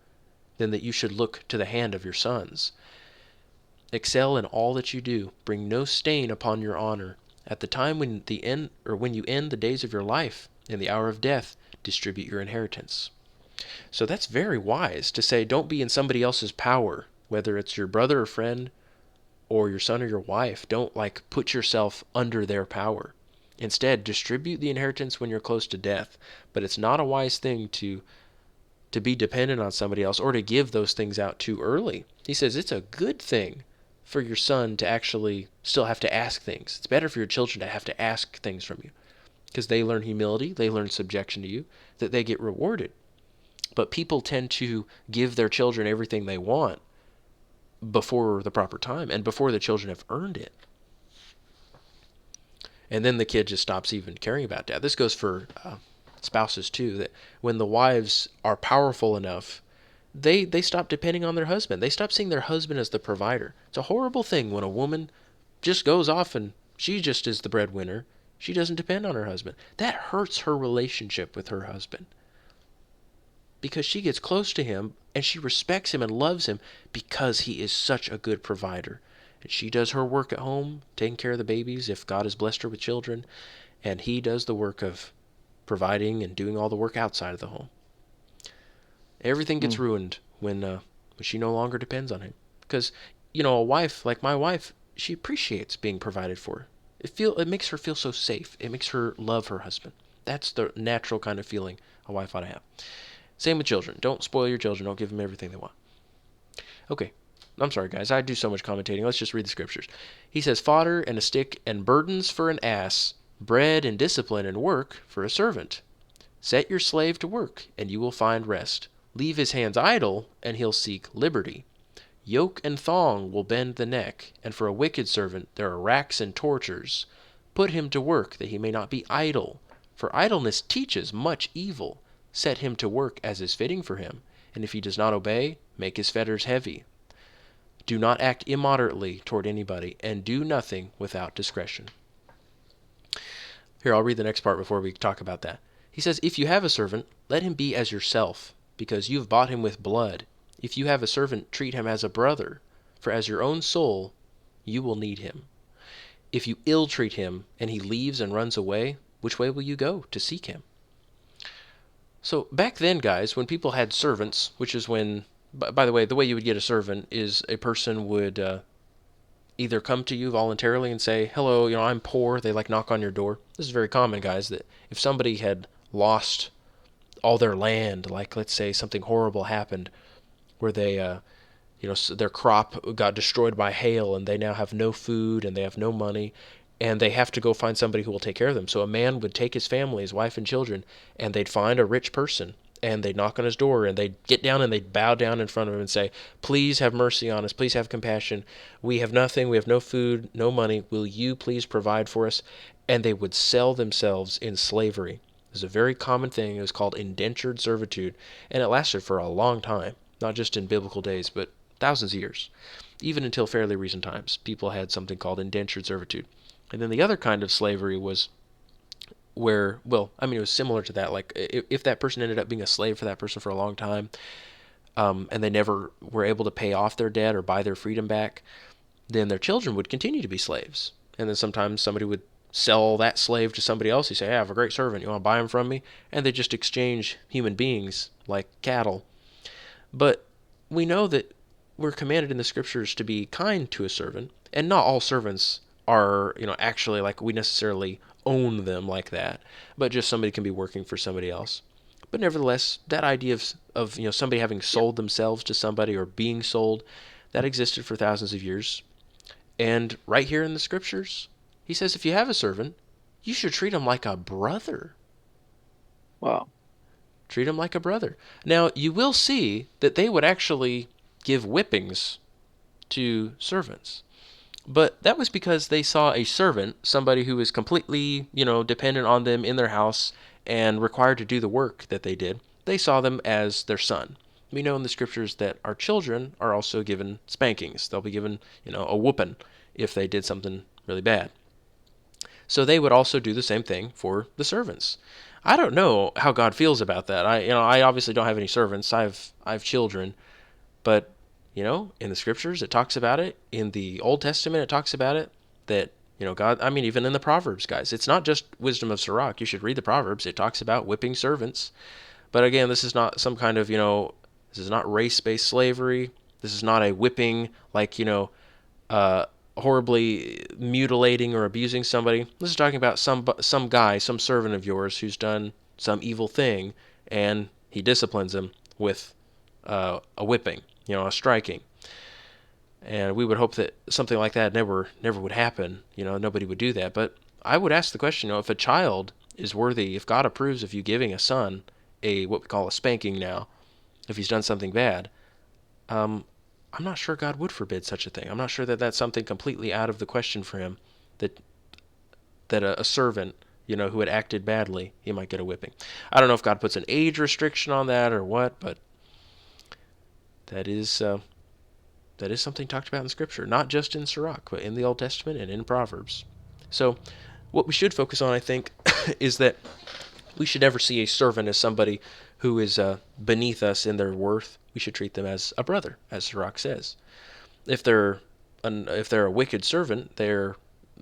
Speaker 1: than that you should look to the hand of your sons. Excel in all that you do. Bring no stain upon your honor. At the time when you end the days of your life, in the hour of death, distribute your inheritance. So that's very wise to say, don't be in somebody else's power, whether it's your brother or friend or your son or your wife. Don't put yourself under their power. Instead, distribute the inheritance when you're close to death. But it's not a wise thing to be dependent on somebody else or to give those things out too early. He says it's a good thing for your son to actually still have to ask things. It's better for your children to have to ask things from you, because they learn humility, they learn subjection to you, that they get rewarded. But people tend to give their children everything they want before the proper time and before the children have earned it. And then the kid just stops even caring about dad. This goes for spouses too, that when the wives are powerful enough, they stop depending on their husband. They stop seeing their husband as the provider. It's a horrible thing when a woman just goes off and she just is the breadwinner. She doesn't depend on her husband. That hurts her relationship with her husband, because she gets close to him and she respects him and loves him because he is such a good provider. And she does her work at home, taking care of the babies if God has blessed her with children, and he does the work of providing and doing all the work outside of the home. Everything gets ruined when she no longer depends on him. Because, a wife, like my wife, she appreciates being provided for. It makes her feel so safe. It makes her love her husband. That's the natural kind of feeling a wife ought to have. Same with children. Don't spoil your children. Don't give them everything they want. Okay. I'm sorry, guys. I do so much commentating. Let's just read the scriptures. He says, fodder and a stick and burdens for an ass, bread and discipline and work for a servant. Set your slave to work, and you will find rest. Leave his hands idle, and he'll seek liberty. Yoke and thong will bend the neck, and for a wicked servant there are racks and tortures. Put him to work, that he may not be idle, for idleness teaches much evil. Set him to work as is fitting for him, and if he does not obey, make his fetters heavy. Do not act immoderately toward anybody, and do nothing without discretion. Here, I'll read the next part before we talk about that. He says, if you have a servant, let him be as yourself, because you have bought him with blood. If you have a servant, treat him as a brother, for as your own soul, you will need him. If you ill-treat him, and he leaves and runs away, which way will you go to seek him? So back then, guys, when people had servants, which is when, by the way you would get a servant is a person would either come to you voluntarily and say, hello, I'm poor. They knock on your door. This is very common, guys, that if somebody had lost all their land, let's say something horrible happened where they, their crop got destroyed by hail and they now have no food and they have no money, and they have to go find somebody who will take care of them. So a man would take his family, his wife and children, and they'd find a rich person, and they'd knock on his door, and they'd get down and they'd bow down in front of him and say, please have mercy on us, please have compassion. We have nothing, we have no food, no money. Will you please provide for us? And they would sell themselves in slavery. It was a very common thing. It was called indentured servitude, and it lasted for a long time, not just in biblical days, but thousands of years. Even until fairly recent times, people had something called indentured servitude. And then the other kind of slavery was where, well, I mean, it was similar to that. Like, if that person ended up being a slave for that person for a long time, and they never were able to pay off their debt or buy their freedom back, then their children would continue to be slaves. And then sometimes somebody would sell that slave to somebody else. You say, hey, I have a great servant. You want to buy him from me? And they just exchange human beings like cattle. But we know that we're commanded in the scriptures to be kind to a servant, and not all servants are, actually like we necessarily own them like that, but just somebody can be working for somebody else. But nevertheless, that idea of somebody having sold themselves to somebody or being sold, that existed for thousands of years. And right here in the scriptures, he says if you have a servant, you should treat him like a brother.
Speaker 6: Wow.
Speaker 1: Treat him like a brother. Now, you will see that they would actually give whippings to servants. But that was because they saw a servant, somebody who was completely, dependent on them in their house and required to do the work that they did. They saw them as their son. We know in the scriptures that our children are also given spankings. They'll be given, a whooping if they did something really bad. So they would also do the same thing for the servants. I don't know how God feels about that. I obviously don't have any servants. I have children, but in the scriptures it talks about it. In the Old Testament it talks about it. That God. I mean, even in the Proverbs, guys, it's not just wisdom of Sirach. You should read the Proverbs. It talks about whipping servants. But again, this is not some kind of this is not race-based slavery. This is not a whipping like horribly mutilating or abusing somebody. This is talking about some guy, some servant of yours who's done some evil thing, and he disciplines him with a whipping, a striking. And we would hope that something like that never would happen. Nobody would do that. But I would ask the question, if a child is worthy, if God approves of you giving a son what we call a spanking now, if he's done something bad, I'm not sure God would forbid such a thing. I'm not sure that that's something completely out of the question for him, that a servant, who had acted badly, he might get a whipping. I don't know if God puts an age restriction on that or what, but that is something talked about in Scripture, not just in Sirach, but in the Old Testament and in Proverbs. So what we should focus on, I think, is that we should never see a servant as somebody who is beneath us in their worth. We should treat them as a brother, as Sirach says. If they're a wicked servant, they're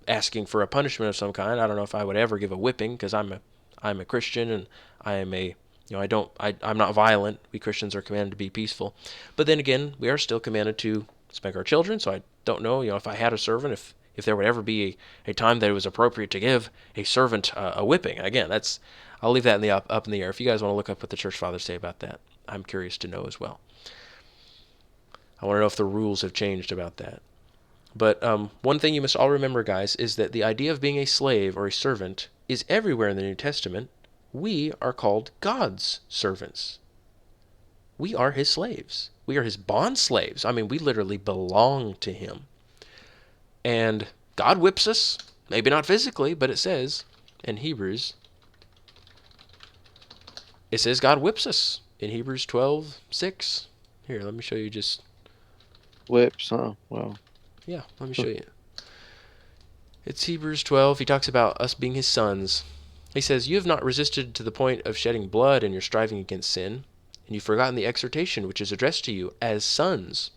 Speaker 1: asking for a punishment of some kind. I don't know if I would ever give a whipping, because I'm a Christian and I am I'm not violent. We Christians are commanded to be peaceful. But then again, we are still commanded to spank our children. So I don't know, if I had a servant, if there would ever be a time that it was appropriate to give a servant a whipping. Again, I'll leave that up in the air. If you guys want to look up what the church fathers say about that, I'm curious to know as well. I want to know if the rules have changed about that. But one thing you must all remember, guys, is that the idea of being a slave or a servant is everywhere in the New Testament. We are called God's servants. We are his slaves. We are his bond slaves. I mean, we literally belong to him. And God whips us, maybe not physically, but it says in Hebrews, God whips us in Hebrews 12:6. Here, let me show you just...
Speaker 6: Whips, huh? Wow.
Speaker 1: Yeah, let me show you. It's Hebrews 12. He talks about us being his sons. He says, you have not resisted to the point of shedding blood in your striving against sin, and you've forgotten the exhortation which is addressed to you as sons.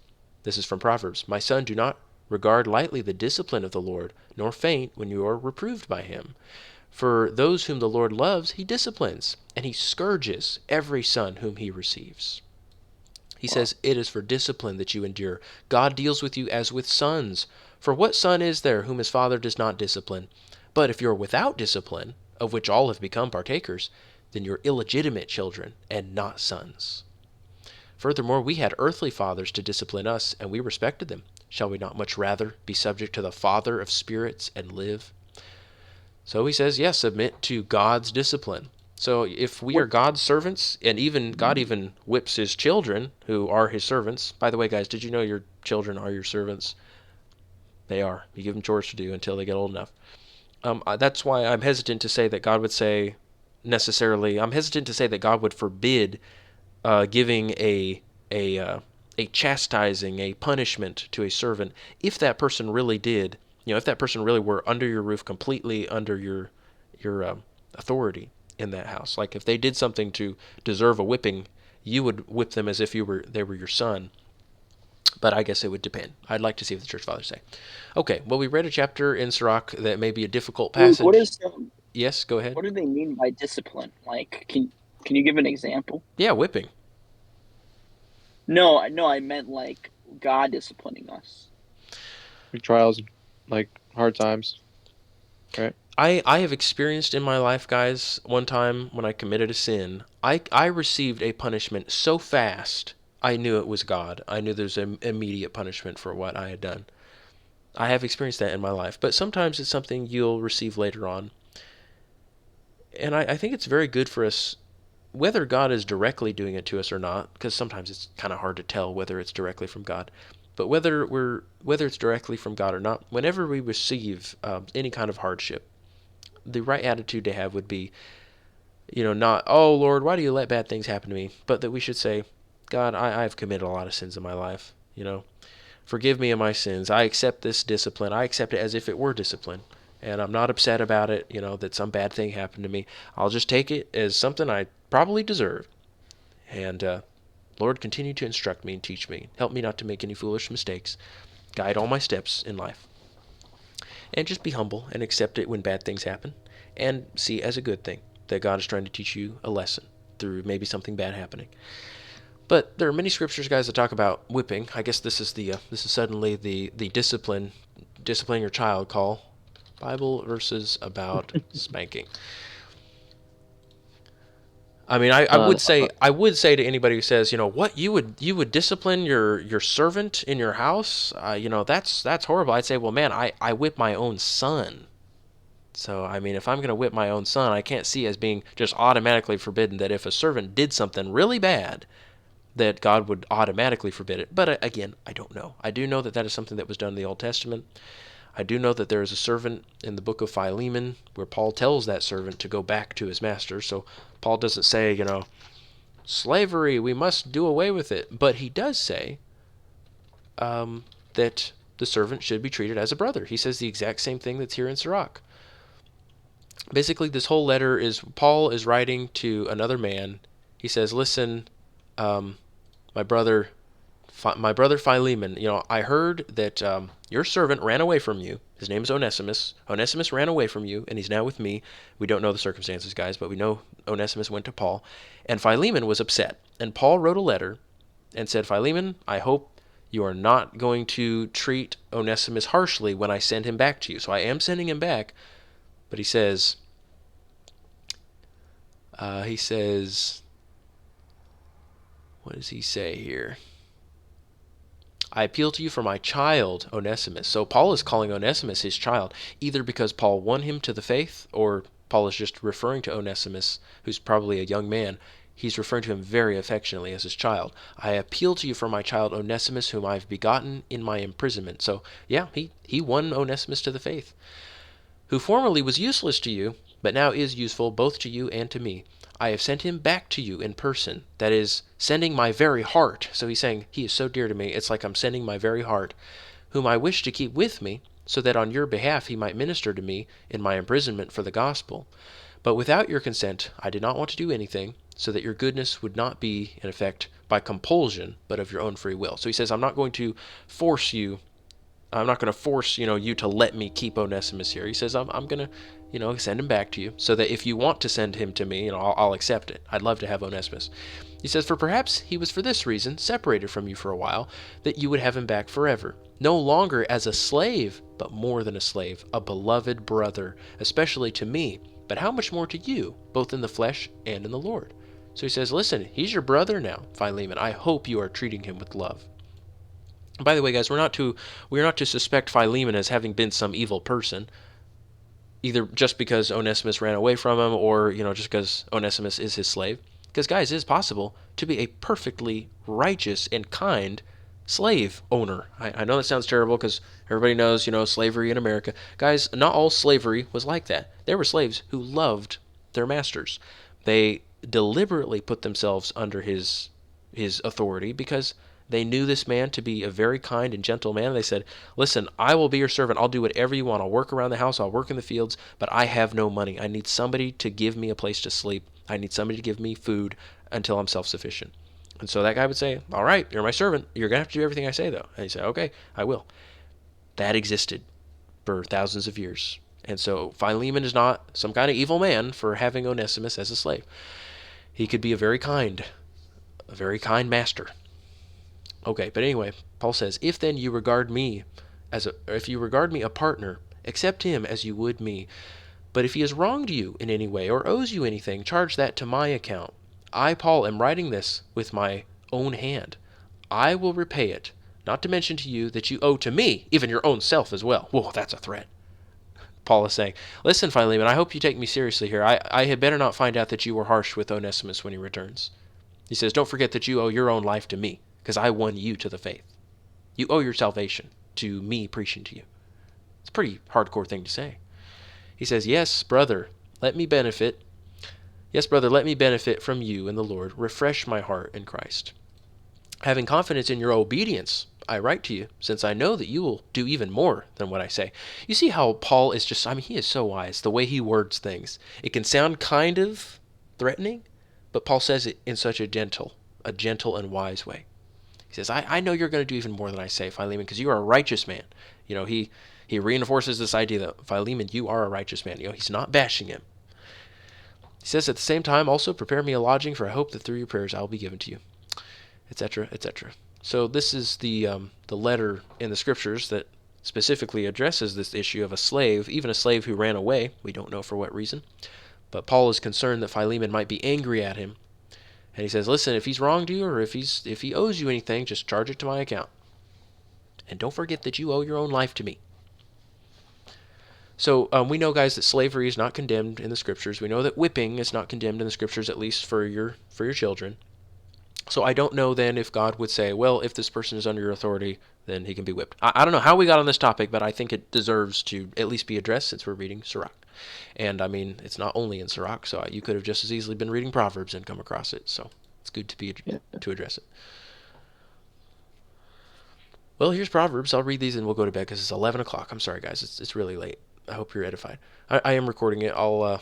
Speaker 1: This is from Proverbs. My son, do not regard lightly the discipline of the Lord, nor faint when you are reproved by him. For those whom the Lord loves, he disciplines, and he scourges every son whom he receives. He says, it is for discipline that you endure. God deals with you as with sons. For what son is there whom his father does not discipline? But if you're without discipline, of which all have become partakers, then you're illegitimate children and not sons. Furthermore, we had earthly fathers to discipline us, and we respected them. Shall we not much rather be subject to the Father of spirits and live? So he says, yes, submit to God's discipline. So if we are God's servants, and God even whips his children who are his servants. By the way, guys, did you know your children are your servants? They are. You give them chores to do until they get old enough. That's why I'm hesitant to say that God would say necessarily. I'm hesitant to say that God would forbid giving a chastising, a punishment to a servant if that person really did, if that person really were under your roof, completely under your authority in that house. Like if they did something to deserve a whipping, you would whip them as if they were your son. But I guess it would depend. I'd like to see what the church fathers say. Okay, well, we read a chapter in Sirach that may be a difficult passage. Yes, go ahead.
Speaker 3: What do they mean by discipline? Like, can you give an example?
Speaker 1: Yeah, whipping.
Speaker 3: No, I meant like God disciplining us.
Speaker 6: Trials, like hard times, right?
Speaker 1: I have experienced in my life, guys, one time when I committed a sin, I received a punishment so fast, I knew it was God. I knew there's an immediate punishment for what I had done. I have experienced that in my life, but sometimes it's something you'll receive later on. And I think it's very good for us, whether God is directly doing it to us or not, because sometimes it's kind of hard to tell whether it's directly from God. But whether it's directly from God or not, whenever we receive any kind of hardship, the right attitude to have would be, not, oh Lord, why do you let bad things happen to me? But that we should say, God, I've committed a lot of sins in my life. Forgive me of my sins. I accept this discipline. I accept it as if it were discipline. And I'm not upset about it, that some bad thing happened to me. I'll just take it as something I probably deserve. And Lord, continue to instruct me and teach me. Help me not to make any foolish mistakes. Guide all my steps in life. And just be humble and accept it when bad things happen. And see as a good thing that God is trying to teach you a lesson through maybe something bad happening. But there are many scriptures, guys, that talk about whipping. I guess this is suddenly the discipline your child call. Bible verses about spanking. I mean, I would say to anybody who says, what, you would discipline your servant in your house? That's horrible. I'd say, well, man, I whip my own son. So, I mean, if I'm going to whip my own son, I can't see as being just automatically forbidden that if a servant did something really bad, that God would automatically forbid it. But again, I don't know. I do know that is something that was done in the Old Testament. I do know that there is a servant in the book of Philemon where Paul tells that servant to go back to his master. So Paul doesn't say, slavery, we must do away with it. But he does say that the servant should be treated as a brother. He says the exact same thing that's here in Sirach. Basically, this whole letter is Paul is writing to another man. He says, listen, my brother Philemon, I heard that your servant ran away from you. His name is Onesimus. Onesimus ran away from you, and he's now with me. We don't know the circumstances, guys, but we know Onesimus went to Paul. And Philemon was upset. And Paul wrote a letter and said, Philemon, I hope you are not going to treat Onesimus harshly when I send him back to you. So I am sending him back. But he says, what does he say here? I appeal to you for my child, Onesimus. So Paul is calling Onesimus his child, either because Paul won him to the faith, or Paul is just referring to Onesimus, who's probably a young man. He's referring to him very affectionately as his child. I appeal to you for my child Onesimus, whom I've begotten in my imprisonment. So, yeah, he won Onesimus to the faith, who formerly was useless to you, but now is useful both to you and to me. I have sent him back to you in person, that is, sending my very heart. So he's saying, he is so dear to me, it's like I'm sending my very heart, whom I wish to keep with me, so that on your behalf he might minister to me in my imprisonment for the gospel. But without your consent, I did not want to do anything, so that your goodness would not be, in effect, by compulsion, but of your own free will. So he says, I'm not going to force you. I'm not going to force, you to let me keep Onesimus here. He says, I'm going to, send him back to you, so that if you want to send him to me, I'll accept it. I'd love to have Onesimus. He says, for perhaps he was for this reason separated from you for a while, that you would have him back forever, no longer as a slave, but more than a slave, a beloved brother, especially to me, but how much more to you, both in the flesh and in the Lord. So he says, listen, he's your brother now, Philemon. I hope you are treating him with love. By the way, guys, we're not to suspect Philemon as having been some evil person, either just because Onesimus ran away from him, or just because Onesimus is his slave. Because, guys, it is possible to be a perfectly righteous and kind slave owner. I know that sounds terrible because everybody knows, slavery in America. Guys, not all slavery was like that. There were slaves who loved their masters. They deliberately put themselves under his authority because They knew this man to be a very kind and gentle man. They said, listen, I will be your servant. I'll do whatever you want. I'll work around the house. I'll work in the fields, but I have no money. I need somebody to give me a place to sleep. I need somebody to give me food until I'm self-sufficient. And so that guy would say, all right, you're my servant. You're going to have to do everything I say, though. And he said, okay, I will. That existed for thousands of years. And so Philemon is not some kind of evil man for having Onesimus as a slave. He could be a very kind master. Okay, but anyway, Paul says, if then you regard me if you regard me a partner, accept him as you would me. But if he has wronged you in any way or owes you anything, charge that to my account. I, Paul, am writing this with my own hand. I will repay it, not to mention to you that you owe to me even your own self as well. Whoa, that's a threat. Paul is saying, listen, Philemon, I hope you take me seriously here. I had better not find out that you were harsh with Onesimus when he returns. He says, don't forget that you owe your own life to me, because I won you to the faith. You owe your salvation to me preaching to you. It's a pretty hardcore thing to say. He says, yes, brother, let me benefit from you in the Lord. Refresh my heart in Christ. Having confidence in your obedience, I write to you, since I know that you will do even more than what I say. You see how Paul is he is so wise, the way he words things. It can sound kind of threatening, but Paul says it in such a gentle and wise way. He says, I know you're going to do even more than I say, Philemon, because you are a righteous man. He reinforces this idea that, Philemon, you are a righteous man. He's not bashing him. He says, at the same time, also prepare me a lodging, for I hope that through your prayers I will be given to you, etc., etc. So this is the letter in the Scriptures that specifically addresses this issue of a slave, even a slave who ran away. We don't know for what reason. But Paul is concerned that Philemon might be angry at him. And he says, listen, if he's wronged you or if he owes you anything, just charge it to my account. And don't forget that you owe your own life to me. So we know, guys, that slavery is not condemned in the Scriptures. We know that whipping is not condemned in the Scriptures, at least for your children. So I don't know then if God would say, well, if this person is under your authority, then he can be whipped. I don't know how we got on this topic, but I think it deserves to at least be addressed since we're reading Sirach. And, it's not only in Sirach, so you could have just as easily been reading Proverbs and come across it. So it's good to address it. Well, here's Proverbs. I'll read these and we'll go to bed because it's 11 o'clock. I'm sorry, guys. It's really late. I hope you're edified. I am recording it. I'll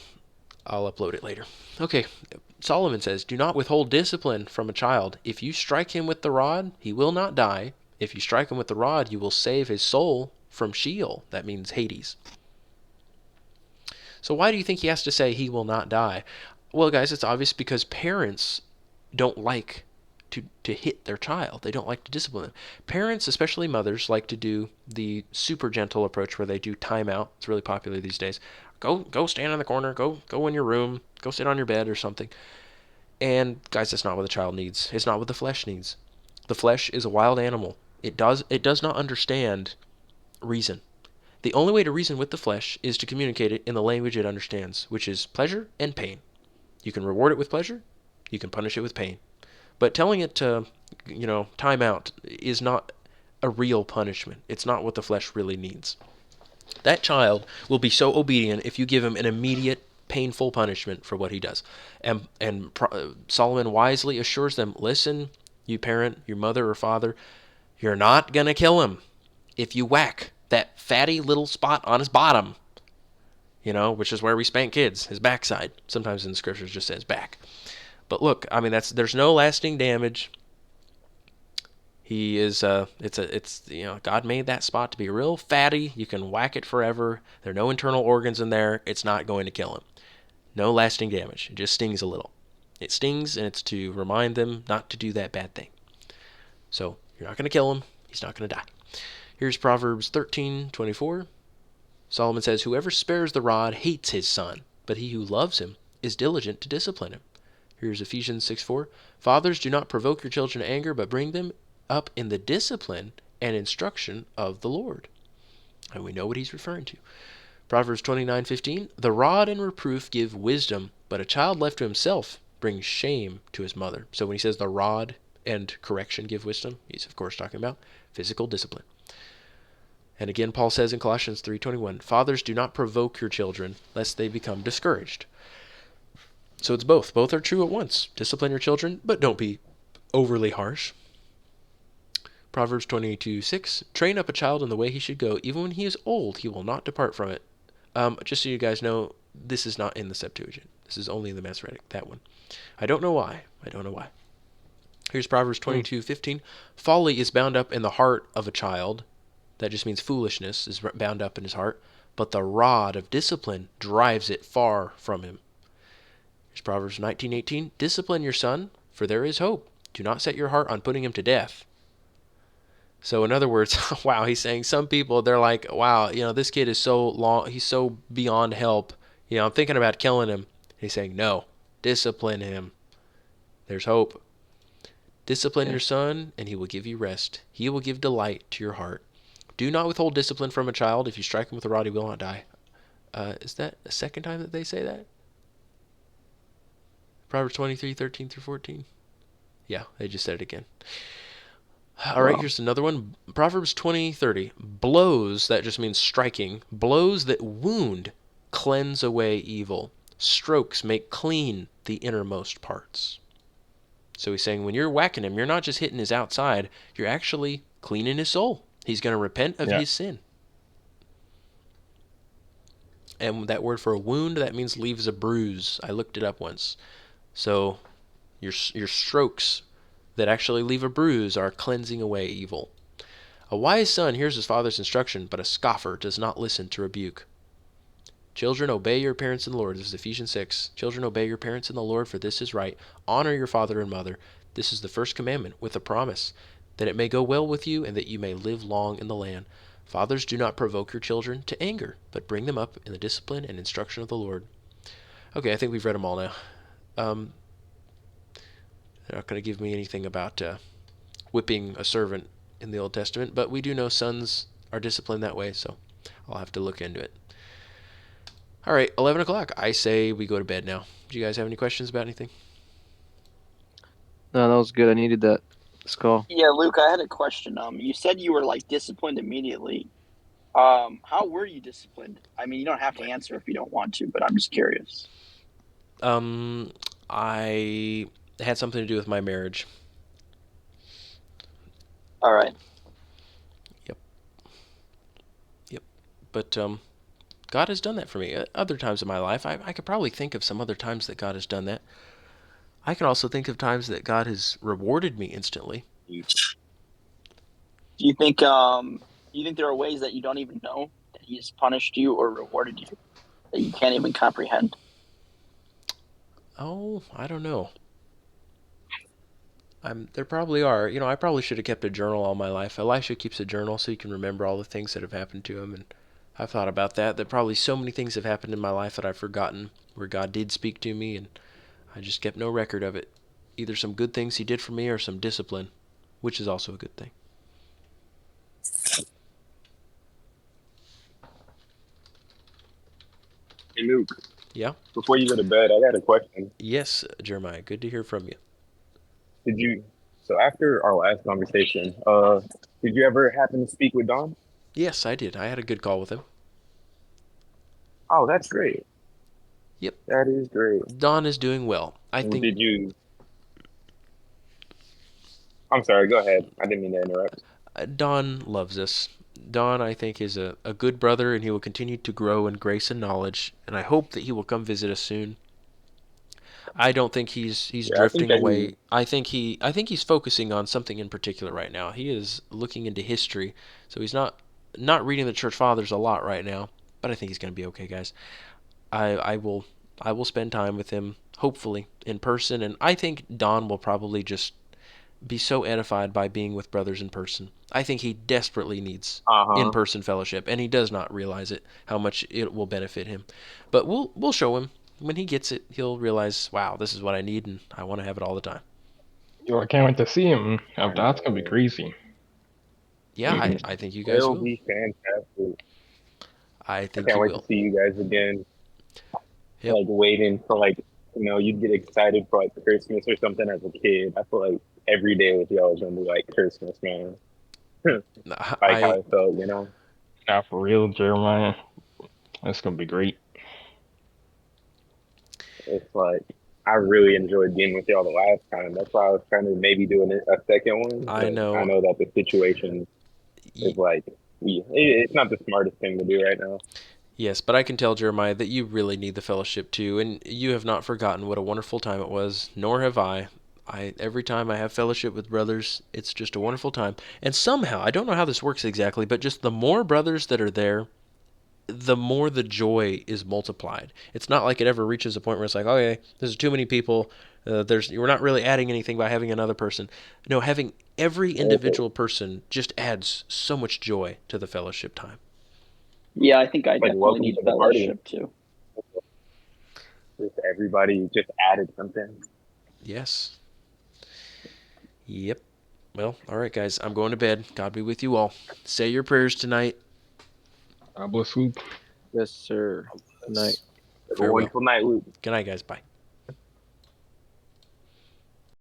Speaker 1: upload it later. Okay. Solomon says, do not withhold discipline from a child. If you strike him with the rod, he will not die. If you strike him with the rod, you will save his soul from Sheol. That means Hades. So why do you think he has to say he will not die? Well, guys, it's obvious because parents don't like to hit their child. They don't like to discipline them. Parents, especially mothers, like to do the super gentle approach where they do timeout. It's really popular these days. Go stand in the corner. Go in your room. Go sit on your bed or something. And guys, that's not what the child needs. It's not what the flesh needs. The flesh is a wild animal. It does not understand reason. The only way to reason with the flesh is to communicate it in the language it understands, which is pleasure and pain. You can reward it with pleasure. You can punish it with pain. But telling it to, time out is not a real punishment. It's not what the flesh really needs. That child will be so obedient if you give him an immediate, painful punishment for what he does. And Solomon wisely assures them, listen, you parent, your mother or father, you're not going to kill him if you whack that fatty little spot on his bottom, which is where we spank kids, his backside. Sometimes in the Scriptures it just says back. But look, there's no lasting damage. He is, God made that spot to be real fatty. You can whack it forever. There are no internal organs in there. It's not going to kill him. No lasting damage. It just stings a little. It stings, and it's to remind them not to do that bad thing. So you're not going to kill him. He's not going to die. Here's Proverbs 13:24. Solomon says, whoever spares the rod hates his son, but he who loves him is diligent to discipline him. Here's Ephesians 6:4. Fathers, do not provoke your children to anger, but bring them up in the discipline and instruction of the Lord. And we know what he's referring to. Proverbs 29:15. The rod and reproof give wisdom, but a child left to himself brings shame to his mother. So when he says the rod and correction give wisdom, he's of course talking about physical discipline. And again, Paul says in Colossians 3:21, fathers, do not provoke your children, lest they become discouraged. So it's both. Both are true at once. Discipline your children, but don't be overly harsh. Proverbs 22:6. Train up a child in the way he should go. Even when he is old, he will not depart from it. Just so you guys know, this is not in the Septuagint. This is only in the Masoretic, that one. I don't know why. Here's Proverbs 22:15. Folly is bound up in the heart of a child. That just means foolishness is bound up in his heart. But the rod of discipline drives it far from him. Here's Proverbs 19:18. Discipline your son, for there is hope. Do not set your heart on putting him to death. So in other words, wow, he's saying some people, they're like, wow, this kid is so long, he's so beyond help. I'm thinking about killing him. He's saying, no, discipline him. There's hope. Discipline your son, and he will give you rest. He will give delight to your heart. Do not withhold discipline from a child. If you strike him with a rod, he will not die. Is that the second time that they say that? Proverbs 23:13 through 14. Yeah, they just said it again. All right, here's another one. Proverbs 20:30. Blows, that just means striking. Blows that wound cleanse away evil. Strokes make clean the innermost parts. So he's saying when you're whacking him, you're not just hitting his outside, you're actually cleaning his soul. He's going to repent of his sin. And that word for a wound, that means leaves a bruise. I looked it up once. So your strokes that actually leave a bruise are cleansing away evil. A wise son hears his father's instruction, but a scoffer does not listen to rebuke. Children, obey your parents in the Lord. This is Ephesians 6. Children, obey your parents in the Lord, for this is right. Honor your father and mother. This is the first commandment with a promise, that it may go well with you and that you may live long in the land. Fathers, do not provoke your children to anger, but bring them up in the discipline and instruction of the Lord. Okay, I think we've read them all now. They're not going to give me anything about whipping a servant in the Old Testament, but we do know sons are disciplined that way, so I'll have to look into it. All right, 11 o'clock. I say we go to bed now. Do you guys have any questions about anything?
Speaker 6: No, that was good. I needed that. Let's go.
Speaker 3: Yeah, Luke, I had a question. You said you were disciplined immediately. How were you disciplined? I mean, you don't have to answer if you don't want to, but I'm just curious.
Speaker 1: I had something to do with my marriage.
Speaker 3: All right.
Speaker 1: Yep. But God has done that for me. Other times in my life, I could probably think of some other times that God has done that. I can also think of times that God has rewarded me instantly.
Speaker 3: Do you think there are ways that you don't even know that He's punished you or rewarded you that you can't even comprehend?
Speaker 1: Oh, I don't know. There probably are. I probably should have kept a journal all my life. Elisha keeps a journal so he can remember all the things that have happened to him, and I've thought about that. That probably so many things have happened in my life that I've forgotten where God did speak to me, and I just kept no record of it. Either some good things He did for me or some discipline, which is also a good thing.
Speaker 9: Hey, Luke.
Speaker 1: Yeah?
Speaker 9: Before you go to bed, I got a question.
Speaker 1: Yes, Jeremiah. Good to hear from you.
Speaker 9: So after our last conversation, did you ever happen to speak with Don?
Speaker 1: Yes, I did. I had a good call with him.
Speaker 9: Oh, that's great.
Speaker 1: Yep.
Speaker 9: That is great.
Speaker 1: Don is doing well.
Speaker 9: I'm sorry, go ahead. I didn't mean to interrupt.
Speaker 1: Don loves us. Don, I think, is a good brother, and he will continue to grow in grace and knowledge, and I hope that he will come visit us soon. I don't think he's drifting away. I think he's focusing on something in particular right now. He is looking into history, so he's not reading the church fathers a lot right now, but I think he's going to be okay, guys. I will spend time with him, hopefully, in person, and I think Don will probably just be so edified by being with brothers in person. I think he desperately needs in-person fellowship, and he does not realize it, how much it will benefit him. But we'll show him. When he gets it, he'll realize, wow, this is what I need, and I want to have it all the time.
Speaker 4: Yo, I can't wait to see him. That's gonna be crazy.
Speaker 1: Yeah, I think you guys will.
Speaker 9: It'll be fantastic.
Speaker 1: I
Speaker 9: can't wait to see you guys again.
Speaker 1: Yep.
Speaker 9: Waiting for you'd get excited for Christmas or something as a kid. I feel like every day with y'all is gonna be like Christmas, man. How I felt,
Speaker 4: Nah, for real, Jeremiah. That's gonna be great.
Speaker 9: It's like I really enjoyed being with y'all the last time. That's why I was trying to maybe do a second one.
Speaker 1: I
Speaker 9: I
Speaker 1: know.
Speaker 9: know that the situation is like, it's not the smartest thing to do right now.
Speaker 1: Yes, but I can tell, Jeremiah, that you really need the fellowship too, and you have not forgotten what a wonderful time it was, nor have I. Every time I have fellowship with brothers, it's just a wonderful time. And somehow, I don't know how this works exactly, but just the more brothers that are there, the more the joy is multiplied. It's not like it ever reaches a point where it's like, okay, there's too many people. We're not really adding anything by having another person. No, having every individual person just adds so much joy to the fellowship time.
Speaker 3: Yeah, I think I
Speaker 9: Like,
Speaker 3: definitely
Speaker 9: welcome
Speaker 3: need
Speaker 9: to the party.
Speaker 3: fellowship too.
Speaker 9: Just everybody just added something.
Speaker 1: Yes. Yep. Well, all right, guys. I'm going to bed. God be with you all. Say your prayers tonight.
Speaker 4: God bless Luke.
Speaker 6: Yes, sir. Good night.
Speaker 9: Have a wonderful night, Luke.
Speaker 1: Good night, guys. Bye.